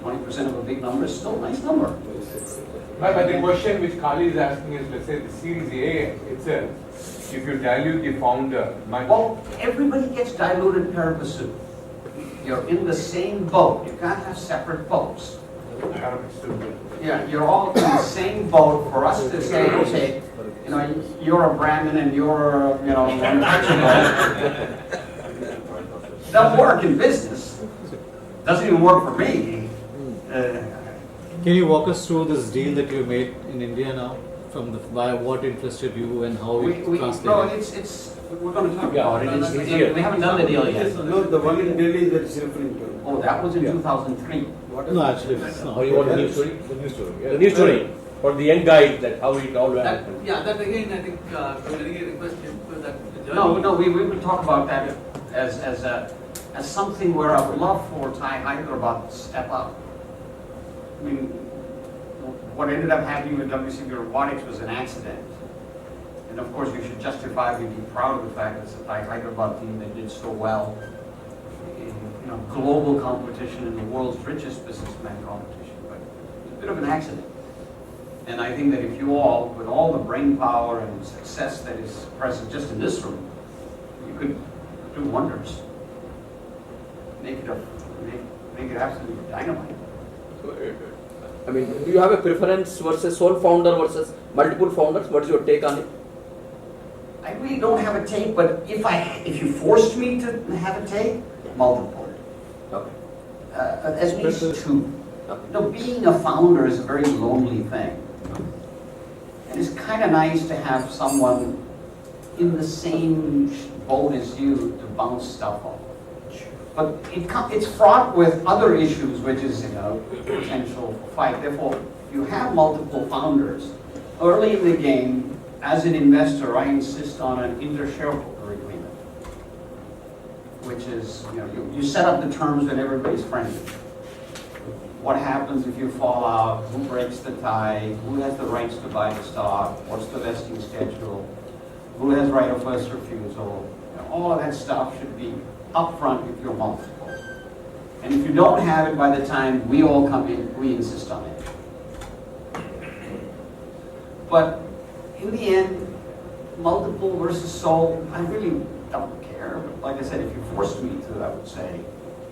20% of a big number is still a nice number. But the question which Kali is asking is, let's say the Series A itself, if you dilute the founder, well, everybody gets diluted per pursuit. You're in the same boat. You can't have separate boats. Yeah, you're all in the same boat. For us to say, okay, you're a Brahmin and you're a, doesn't work in business. Doesn't even work for me. Can you walk us through this deal that you made in India now? From by what interested you and how it translated? No, we're going to talk about it. We haven't done the deal yet. No, the one in Delhi that is referring to. Oh, that was in 2003. No, actually, Or you want the news story? The news story. Yeah. The news story. For the young guy, that how it all happened. That again, I think, we request him for that journey. No, we will talk about that as something where I would love for TiEHyderabad to step up. I mean, what ended up happening with WCB Robotics was an accident. And of course, we should justifiably be proud of the fact that it's a TiEHyderabad team that did so well in global competition, in the world's richest businessman competition. But it's a bit of an accident. And I think that if you all, with all the brain power and success that is present just in this room, you could do wonders. Make it absolutely dynamite. I mean, do you have a preference versus sole founder versus multiple founders? What is your take on it? I really don't have a take, but if you forced me to have a take, multiple. Okay. At least two. Being a founder is a very lonely thing. And it's kind of nice to have someone in the same boat as you to bounce stuff off. But it's fraught with other issues, which is potential for fight. Therefore, you have multiple founders. Early in the game, as an investor, I insist on an inter-shareholder agreement, which is you set up the terms when everybody's friendly. What happens if you fall out? Who breaks the tie? Who has the rights to buy the stock? What's the vesting schedule? Who has right of first refusal? All of that stuff should be upfront if you're multiple. And if you don't have it by the time we all come in, we insist on it. But in the end, multiple versus sole, I really don't care. But like I said, if you forced me to, I would say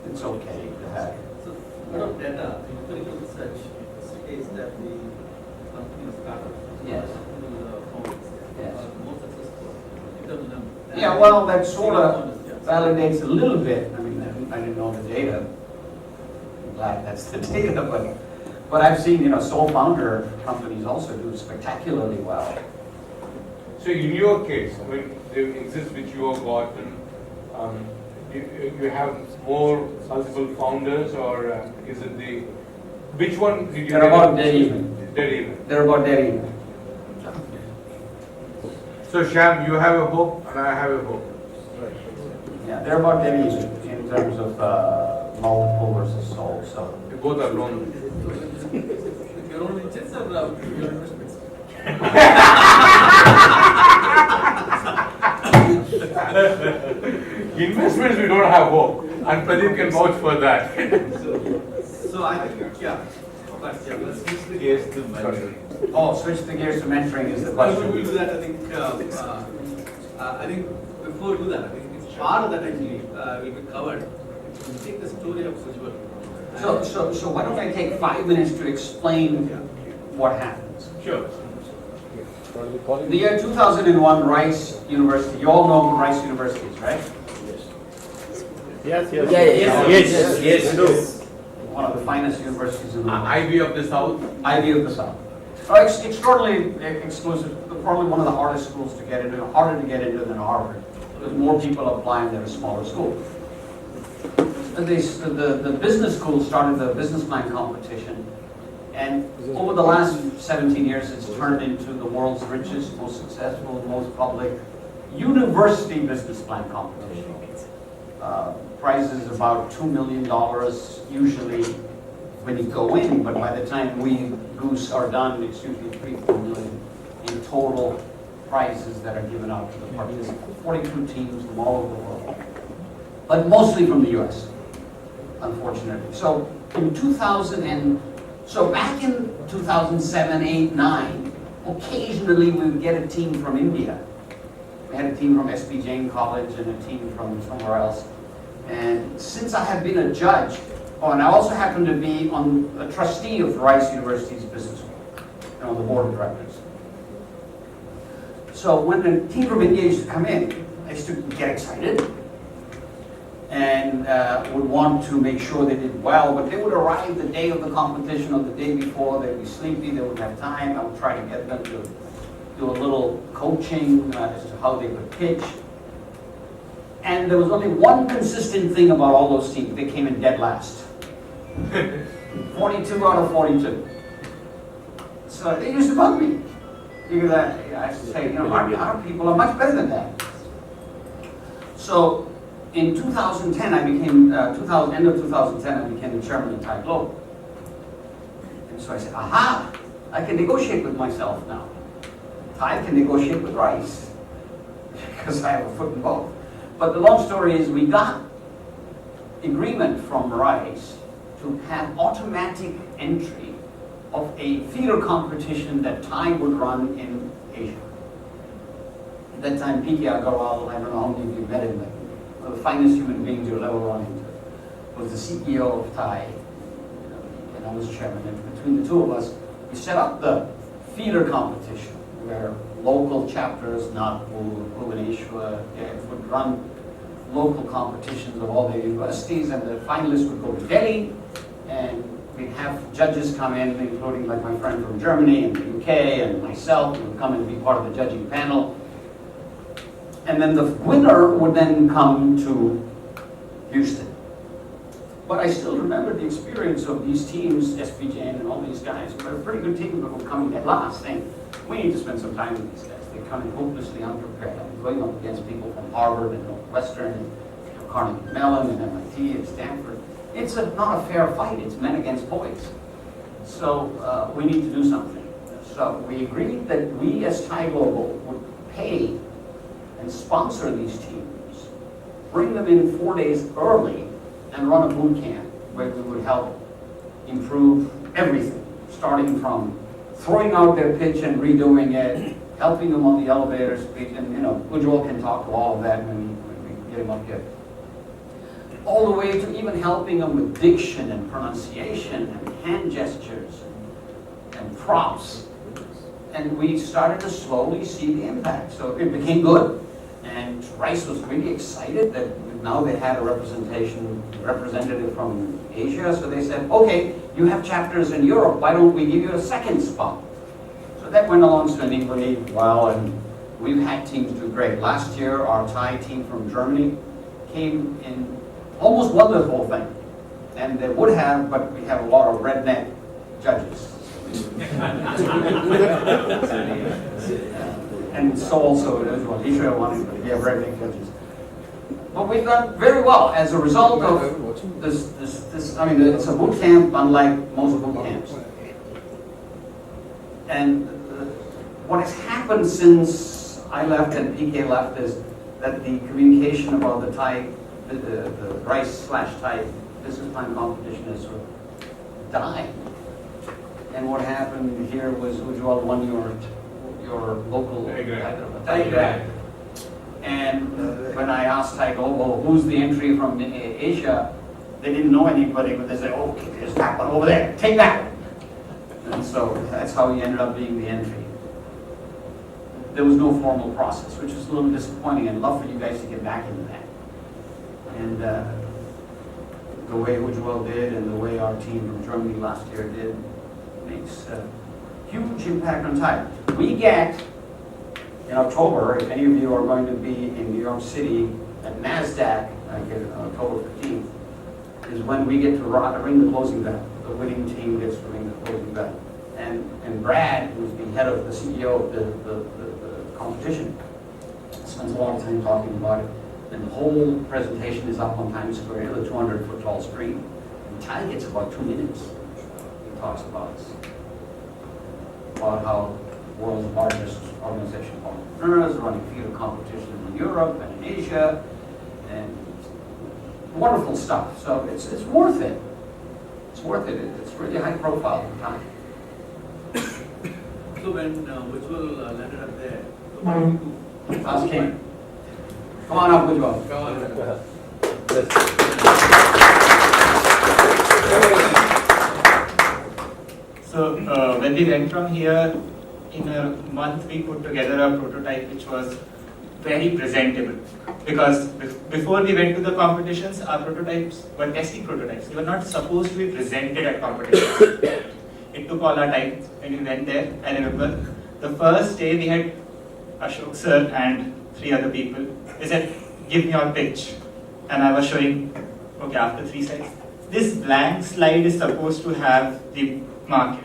it's okay to have. So, a lot of data, empirical research says that the companies startup Yes. Yes. are more successful in terms of number. Yeah, well, that sort of validates a little bit. I mean, I didn't know the data. I'm glad that's the data, but I've seen, sole founder companies also do spectacularly well. So in your case, I mean, the exits which you have gotten, you have more multiple founders, or is it the Which one did you? They're about dead even. Dead even. They're about dead even. So Sham, you have a hope and I have a hope. Yeah, they're about dead even in terms of multiple versus sole. So They both are lonely. Your own inches or your investments? Investments we don't have hope, and Pradeep can vouch for that. So I think, yeah. Let's switch the gears to mentoring. oh, switch the gears to mentoring is the Well, question. we'll do that, I think before we do that, I think it's part of that actually will be covered. We'll take the story of Switchboard. So why don't I take 5 minutes to explain what happens? Sure. In the year 2001, Rice University, you all know Rice Universities, right? Yes, yes. Yes. One of the finest universities in the world. IB of the South. IB of the South. Oh, extraordinarily exclusive, probably one of the hardest schools to get into, harder to get into than Harvard. There's more people applying than a smaller school. The business school started the business plan competition, and over the last 17 years, it's turned into the world's richest, most successful, most public university business plan competition. Prizes about $2 million usually when you go in, but by the time we goose are done, it's usually $3-4 million in total prizes that are given out to the participants. 42 teams from all over the world, but mostly from the U.S. unfortunately. So in back in 2007, 8, 9, occasionally we would get a team from India. We had a team from SB Jain College and a team from somewhere else. And since I have been a judge, and I also happen to be on a trustee of Rice University's business school, and on the board of directors. So when a team from India used to come in, I used to get excited and would want to make sure they did well, but they would arrive the day of the competition or the day before, they'd be sleepy, they wouldn't have time. I would try to get them to do a little coaching as to how they could pitch. And there was only one consistent thing about all those teams. They came in dead last. 42 out of 42. So they used to bug me. Because I used to say, our people are much better than that. So in 2010, I became, end of 2010, I became the chairman of TiE Global. And so I said, aha, I can negotiate with myself now. TiE can negotiate with Rice. Because I have a foot in both. But the long story is we got agreement from Rice to have automatic entry of a theater competition that TiE would run in Asia. At that time, P.K. Agarwal, I don't know how many of you met him, but one of the finest human beings you'll ever run into, was the CEO of TiE, and I was chairman. And between the two of us, we set up the theater competition where local chapters, not Bhubaneswar, would run local competitions of all the universities, and the finalists would go to Delhi, and we'd have judges come in, including like my friend from Germany and the UK and myself, who would come and be part of the judging panel. And then the winner would then come to Houston. But I still remember the experience of these teams, SB Jain and all these guys, who were a pretty good team, but were coming at last, saying, we need to spend some time with these guys. They come in hopelessly unprepared. I'm going up against people from Harvard and Northwestern, and Carnegie Mellon and MIT and Stanford. It's not a fair fight. It's men against boys. So we need to do something. So we agreed that we as TiE Global would pay and sponsor these teams, bring them in 4 days early, and run a boot camp where we would help improve everything, starting from throwing out their pitch and redoing it, helping them on the elevator speech, and Ujjwal can talk to all of that when we get him up here. All the way to even helping them with diction and pronunciation and hand gestures and props. And we started to slowly see the impact. So it became good. And Rice was really excited that now they had a representative from Asia. So they said, okay, you have chapters in Europe, why don't we give you a second spot? So that went along swimmingly well, and we've had teams do great. Last year, our TiE team from Germany came in, almost won the whole thing. And they would have, but we have a lot of redneck judges. And so also Ujjwal, he should have wanted to be a very big judges. But we've done very well as a result of this. I mean, it's a boot camp unlike most boot camps. And what has happened since I left and PK left is that the communication about the rice/Thai business plan competition has sort of died. And what happened here was Ujjwal won your local TiEHyderabad. And when I asked Thai Global, who's the entry from Asia, they didn't know anybody, but they said, oh, okay, there's that one over there, take that. And so that's how he ended up being the entry. There was no formal process, which is a little disappointing. I'd love for you guys to get back into that. And the way Ujjwal did and the way our team from Germany last year did makes a huge impact on Thai. We get, in October, if any of you are going to be in New York City at NASDAQ, October 15th, is when we get to ring the closing bell. The winning team gets to ring the closing bell. And Brad, who's the head of the CEO of the competition, spends a lot of time talking about it. And the whole presentation is up on Times Square, the 200-foot tall screen. And Ty gets about 2 minutes. He talks about how the world's largest organization for entrepreneurs, running field competitions in Europe and in Asia, and wonderful stuff. So it's worth it. It's worth it. It's really high profile at the time. So when Ujjwal landed up there, Ask him. Come on up, Ujjwal. So when we went from here, in a month we put together a prototype which was very presentable. Because before we went to the competitions, our prototypes were testing prototypes. They were not supposed to be presented at competitions. It took all our time when we went there. I remember the first day we had Ashok sir and 3 other people. They said, give me your pitch. And I was showing, okay, after 3 slides, this blank slide is supposed to have the market.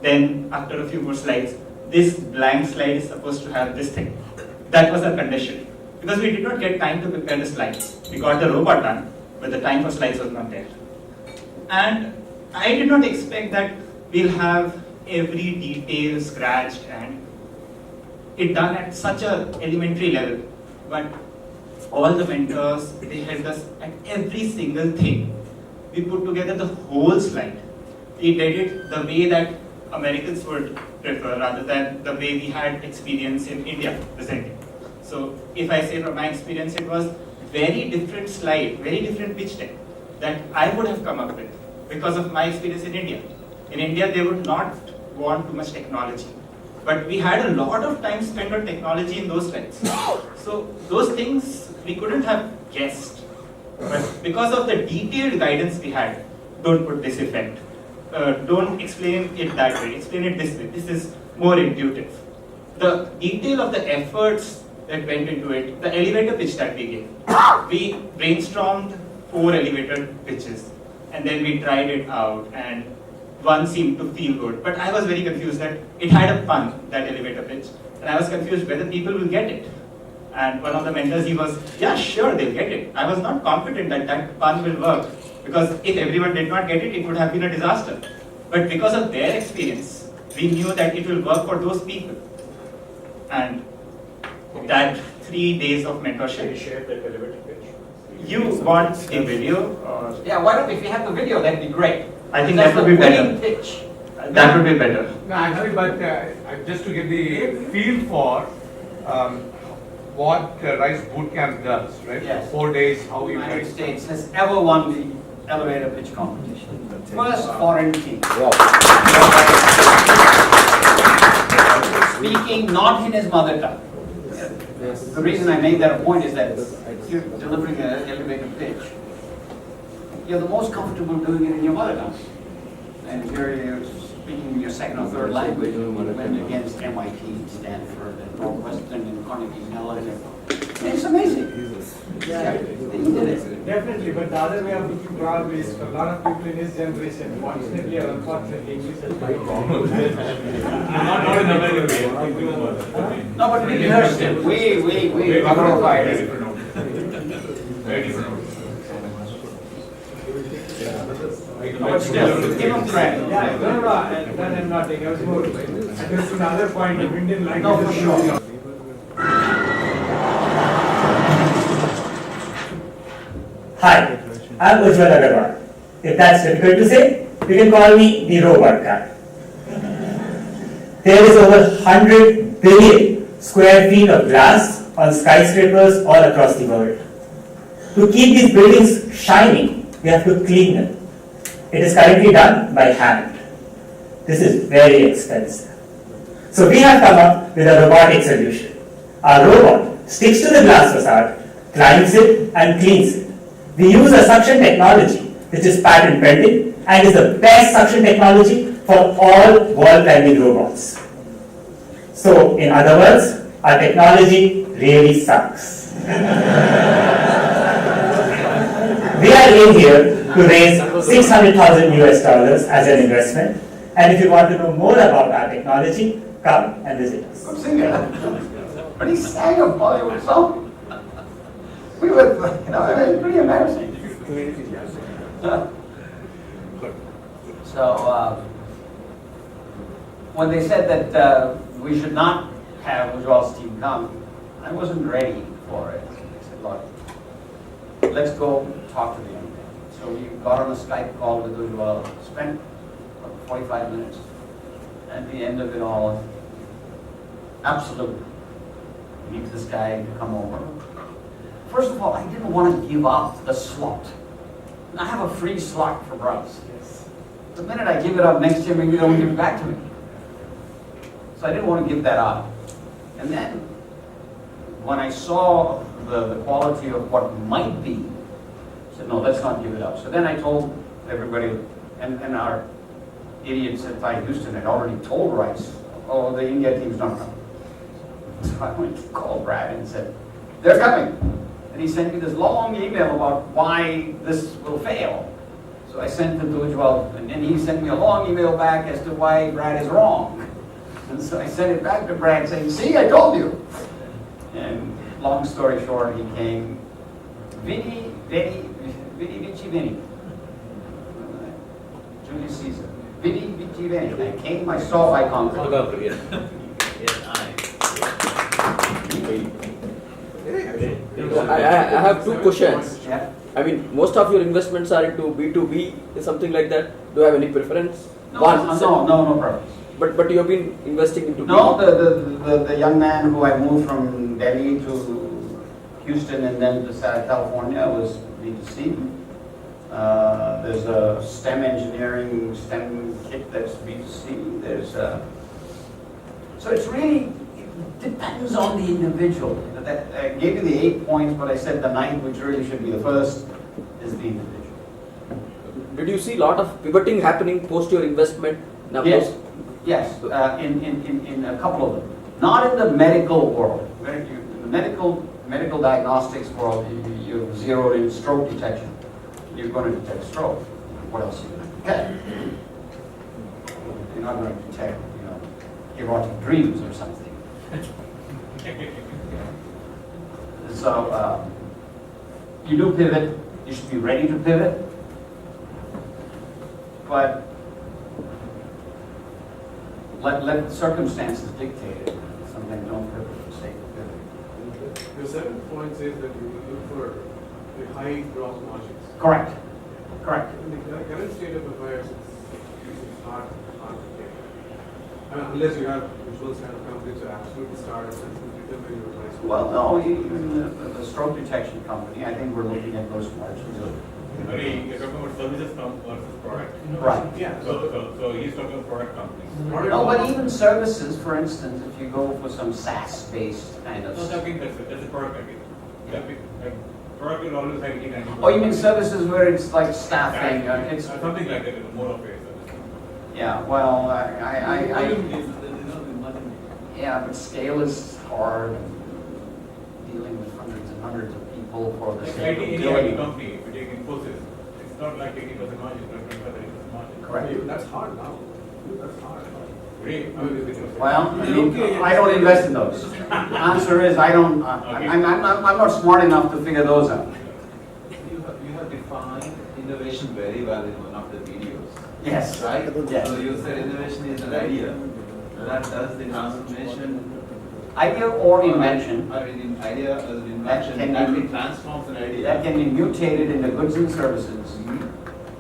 Then after a few more slides, this blank slide is supposed to have this thing. That was our condition. Because we did not get time to prepare the slides. We got the robot done, but the time for slides was not there. And I did not expect that we'll have every detail scratched and it done at such a elementary level. But all the mentors, they helped us at every single thing. We put together the whole slide. We did it the way that Americans would prefer rather than the way we had experience in India presenting. So if I say from my experience, it was very different slide, very different pitch deck that I would have come up with because of my experience in India. In India, they would not want too much technology. But we had a lot of time spent on technology in those slides. So those things we couldn't have guessed. But because of the detailed guidance we had, don't put this effect. Don't explain it that way, explain it this way. This is more intuitive. The detail of the efforts that went into it, the elevator pitch that we gave. We brainstormed 4 elevator pitches and then we tried it out and one seemed to feel good. But I was very confused that it had a pun, that elevator pitch. And I was confused whether people will get it. And one of the mentors, he was, yeah, sure, they'll get it. I was not confident that that pun will work. Because if everyone did not get it, it would have been a disaster. But because of their experience, we knew that it will work for those people. And that 3 days of mentorship. Can you share that elevator pitch? You want a video? Or Yeah, why don't, if you have the video, that'd be great. I think that would be better. Pitch. That would be better. No, actually, but just to get the feel for what Rice Bootcamp does, right? Yes. 4 days, how The you United guys. States has ever won the elevator pitch competition. First foreign team. Speaking not in his mother tongue. The reason I made that a point is that you're delivering an elevator pitch. You're the most comfortable doing it in your mother tongue. And here you're speaking your second or third language. You went against MIT, Stanford, and Northwestern, and Carnegie Mellon. It's amazing. Yeah, you did it. Definitely, but the other way of looking proud is for a lot of people in his generation, fortunately or unfortunately, English is quite wrong. Not in American way. No, but we rehearsed it. We glorified it. Very different. But still, give him credit. Yeah, no, that I'm not taking. I was more addressing the other point of Indian language. No, for sure. Hi, I'm Prasad. If that's difficult to say, you can call me the robot guy. There is over 100 billion square feet of glass on skyscrapers all across the world. To keep these buildings shining, we have to clean them. It is currently done by hand. This is very expensive. So we have come up with a robotic solution. Our robot sticks to the glass facade, climbs it and cleans it. We use a suction technology which is patent pending and is the best suction technology for all wall climbing robots. So in other words, our technology really sucks. We are in here to raise $600,000 US as an investment, and if you want to know more about our technology, come and visit us. Good singer. But he sang a Bollywood song. We were, it's pretty embarrassing. So, when they said that we should not have Ujjal's team come, I wasn't ready for it. I said, look, let's go talk to the young man. So we got on a Skype call with Ujjal, spent 45 minutes. At the end of it all, absolutely, we need this guy to come over. First of all, I didn't want to give up the slot. I have a free slot for Browse. The minute I give it up next year, maybe they don't give it back to me. So I didn't want to give that up. And then, when I saw the quality of what might be, I said, no, let's not give it up. So then I told everybody, and our idiots at TiEHyderabad had already told Rice, oh, the India team's not coming. So I went to call Brad and said, they're coming. And he sent me this long email about why this will fail. So I sent it to Ujjal, and then he sent me a long email back as to why Brad is wrong. And so I sent it back to Brad saying, see, I told you. And long story short, he came, Vinny, Julius Caesar. Vinny, I came, I saw, I conquered. I have two questions. Yeah. I mean, most of your investments are into B2B, something like that. Do you have any preference? No preference. But you have been investing into No, the young man who I moved from Delhi to Houston and then to California was B2C. There's a STEM engineering, STEM kit that's B2C. There's so it's really, it depends on the individual. I gave you the 8 points, but I said the 9th, which really should be the first, is the individual. Did you see a lot of pivoting happening post your investment? Now Yes, yes, in a couple of them. Not in the medical world. In the medical diagnostics world, you zeroed in stroke detection. You're going to detect stroke. What else are you going to detect? You're not going to detect, erotic dreams or something. So, you do pivot. You should be ready to pivot. But let circumstances dictate it. Sometimes don't pivot for the sake of pivoting. The 7 points is that you will look for the high gross margins. Correct. Correct. In the current state of affairs, it's hard to get. I mean, unless you have visual kind of companies that absolutely start and determine your price. Well, no, even the stroke detection company, I think we're looking at gross margins. I mean, you're talking about services versus product. Right. Yeah. So he's talking about product companies. No, but even services, for instance, if you go for some SaaS-based kind of. No, that's a product again. Yeah. Product will always have 80-90%. Oh, you mean services where it's like staffing? It's something like that, more of a service. Yeah. Well, yeah, but scale is hard. Dealing with hundreds and hundreds of people. people for the Like sake of any doing IT it. company, if you take Infosys, it's not like 80% margin, it's 25-30% margin. Correct. That's hard now. That's hard. Really? I mean, it's- Well, I mean, I don't invest in those. Answer is, I don't, I'm not smart enough to figure those out. You have defined innovation very well in one of the videos. Yes. Right? Yes. So you said innovation is an idea that does the transformation. Idea or invention I mean, in idea as an invention can that be- it transforms an idea that can be mutated into goods and services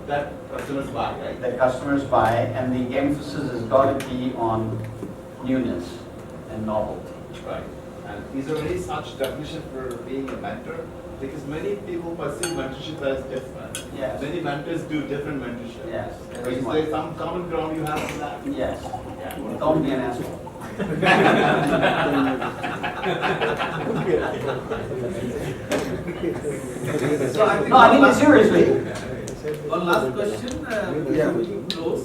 that customers buy, right? that customers buy, and the emphasis has got to be on newness and novelty. Right. And is there any such definition for being a mentor? Because many people perceive mentorship as different. Yes. Many mentors do different mentorship. Yes. So is there some common ground you have in that? Yes. Yeah. Don't be an asshole. So I think No, I mean it seriously. one last question, Yeah. before we close.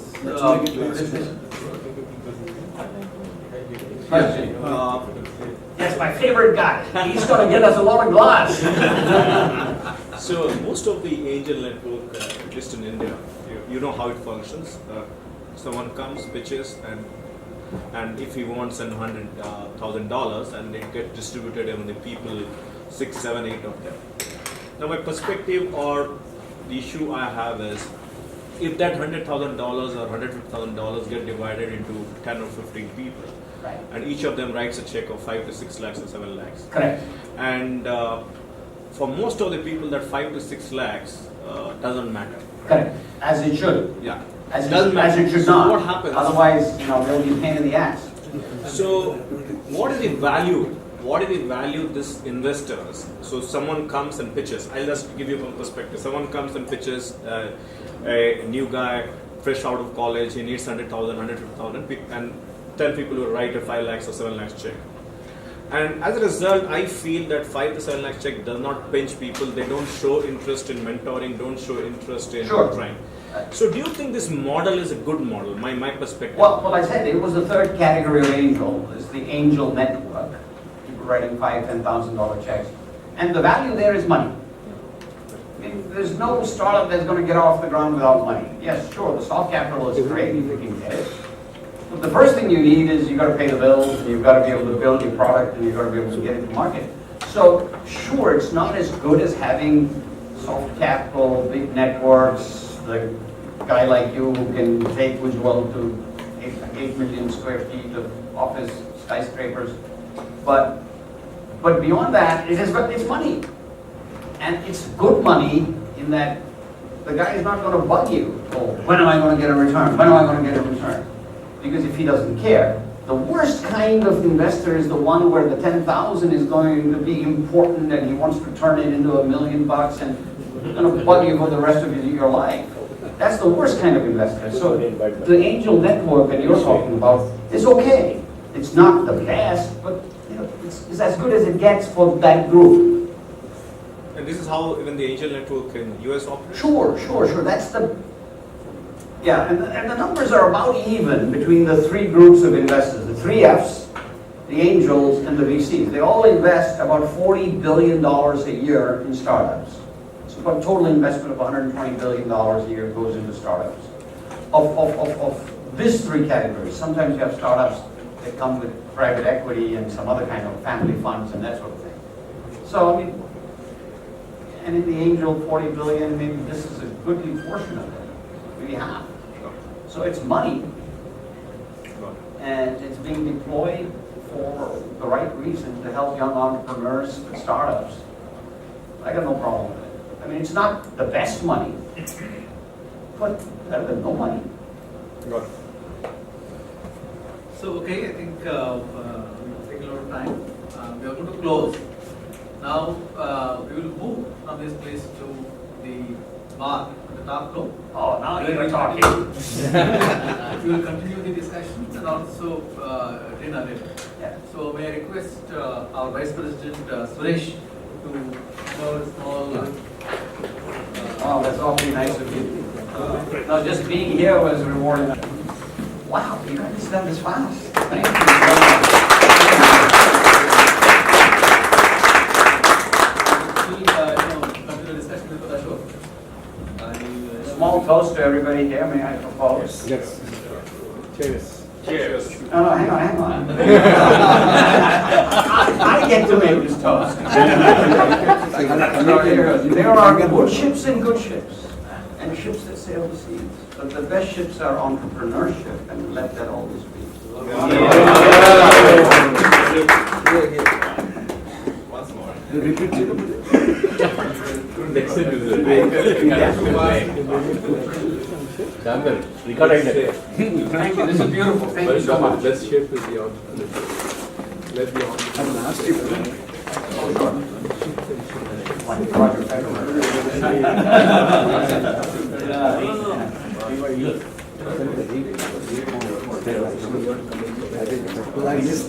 Question. That's my favorite guy. He's gonna get us a lot of glass. So most of the angel network, at least in India, you know how it functions. Someone comes, pitches, and if he wants $100,000, and it gets distributed among the people, 6, 7, 8 of them. Now my perspective or the issue I have is, if that $100,000 or $150,000 get divided into 10 or 15 people, Right. and each of them writes a check of 5 to 6 lakhs or 7 lakhs. Correct. And for most of the people, that 5 to 6 lakhs doesn't matter. Correct. As it should. Yeah. As Doesn't it matter. should So not. what happens? Otherwise, they'll be a pain in the ass. So, what is the value? What is the value this investors? So, someone comes and pitches. I'll just give you one perspective. Someone comes and pitches a new guy, fresh out of college. He needs 100,000, 150,000, and 10 people will write a 5 lakhs or 7 lakhs check. And as a result, I feel that 5 to 7 lakhs check does not pinch people. They don't show interest in mentoring, don't show interest in Sure. trying. So do you think this model is a good model? My perspective. Well, I said it was the third category of angel. It's the angel network. People writing $5,000, $10,000 checks. And the value there is money. I mean, there's no startup that's going to get off the ground without money. Yes, sure, the soft capital is great if you can get it. But the first thing you need is you've got to pay the bills, and you've got to be able to build your product, and you've got to be able to get it to market. So, sure, it's not as good as having soft capital, big networks, the guy like you who can take Ujjwal to 8 million square feet of office skyscrapers. But beyond that, it's money. And it's good money in that the guy is not going to bug you. Oh, when am I going to get a return? When am I going to get a return? Because if he doesn't care, the worst kind of investor is the one where the 10,000 is going to be important and he wants to turn it into $1 million and he's going to bug you for the rest of your life. That's the worst kind of investor. So the angel network that you're talking about is okay. It's not the best, but it's as good as it gets for that group. And this is how even the angel network in US operates? Sure. That's the... Yeah, and the numbers are about even between the three groups of investors. The three Fs, the angels, and the VCs. They all invest about $40 billion a year in startups. So about total investment of $120 billion a year goes into startups. Of these three categories, sometimes you have startups that come with private equity and some other kind of family funds and that sort of thing. So, I mean, and in the angel 40 billion, maybe this is a goodly portion of it, maybe half. So it's money, and it's being deployed for the right reason to help young entrepreneurs and startups. I got no problem with it. I mean, it's not the best money, but better than no money. Got it. So, okay, I think we'll take a lot of time. We are going to close. Now, we will move from this place to the bar on the top floor. Oh, now Where you're we talking. We will continue the discussions and also dinner later. Yeah. So, may I request our Vice President Suresh to give a small. Oh, that's awfully nice of you. No, just being here was rewarding. Wow, you guys done this fast. Thank you very much. everybody here, may I propose? Yes. Cheers. Cheers. No, hang on. I get to make this toast. There are good ships and good ships, and ships that sail the seas. But the best ships are entrepreneurship, and let that always be. Once more. Next time is Thank you, this is beautiful, thank you so much. Best shape is the entrepreneur. Let the Like this,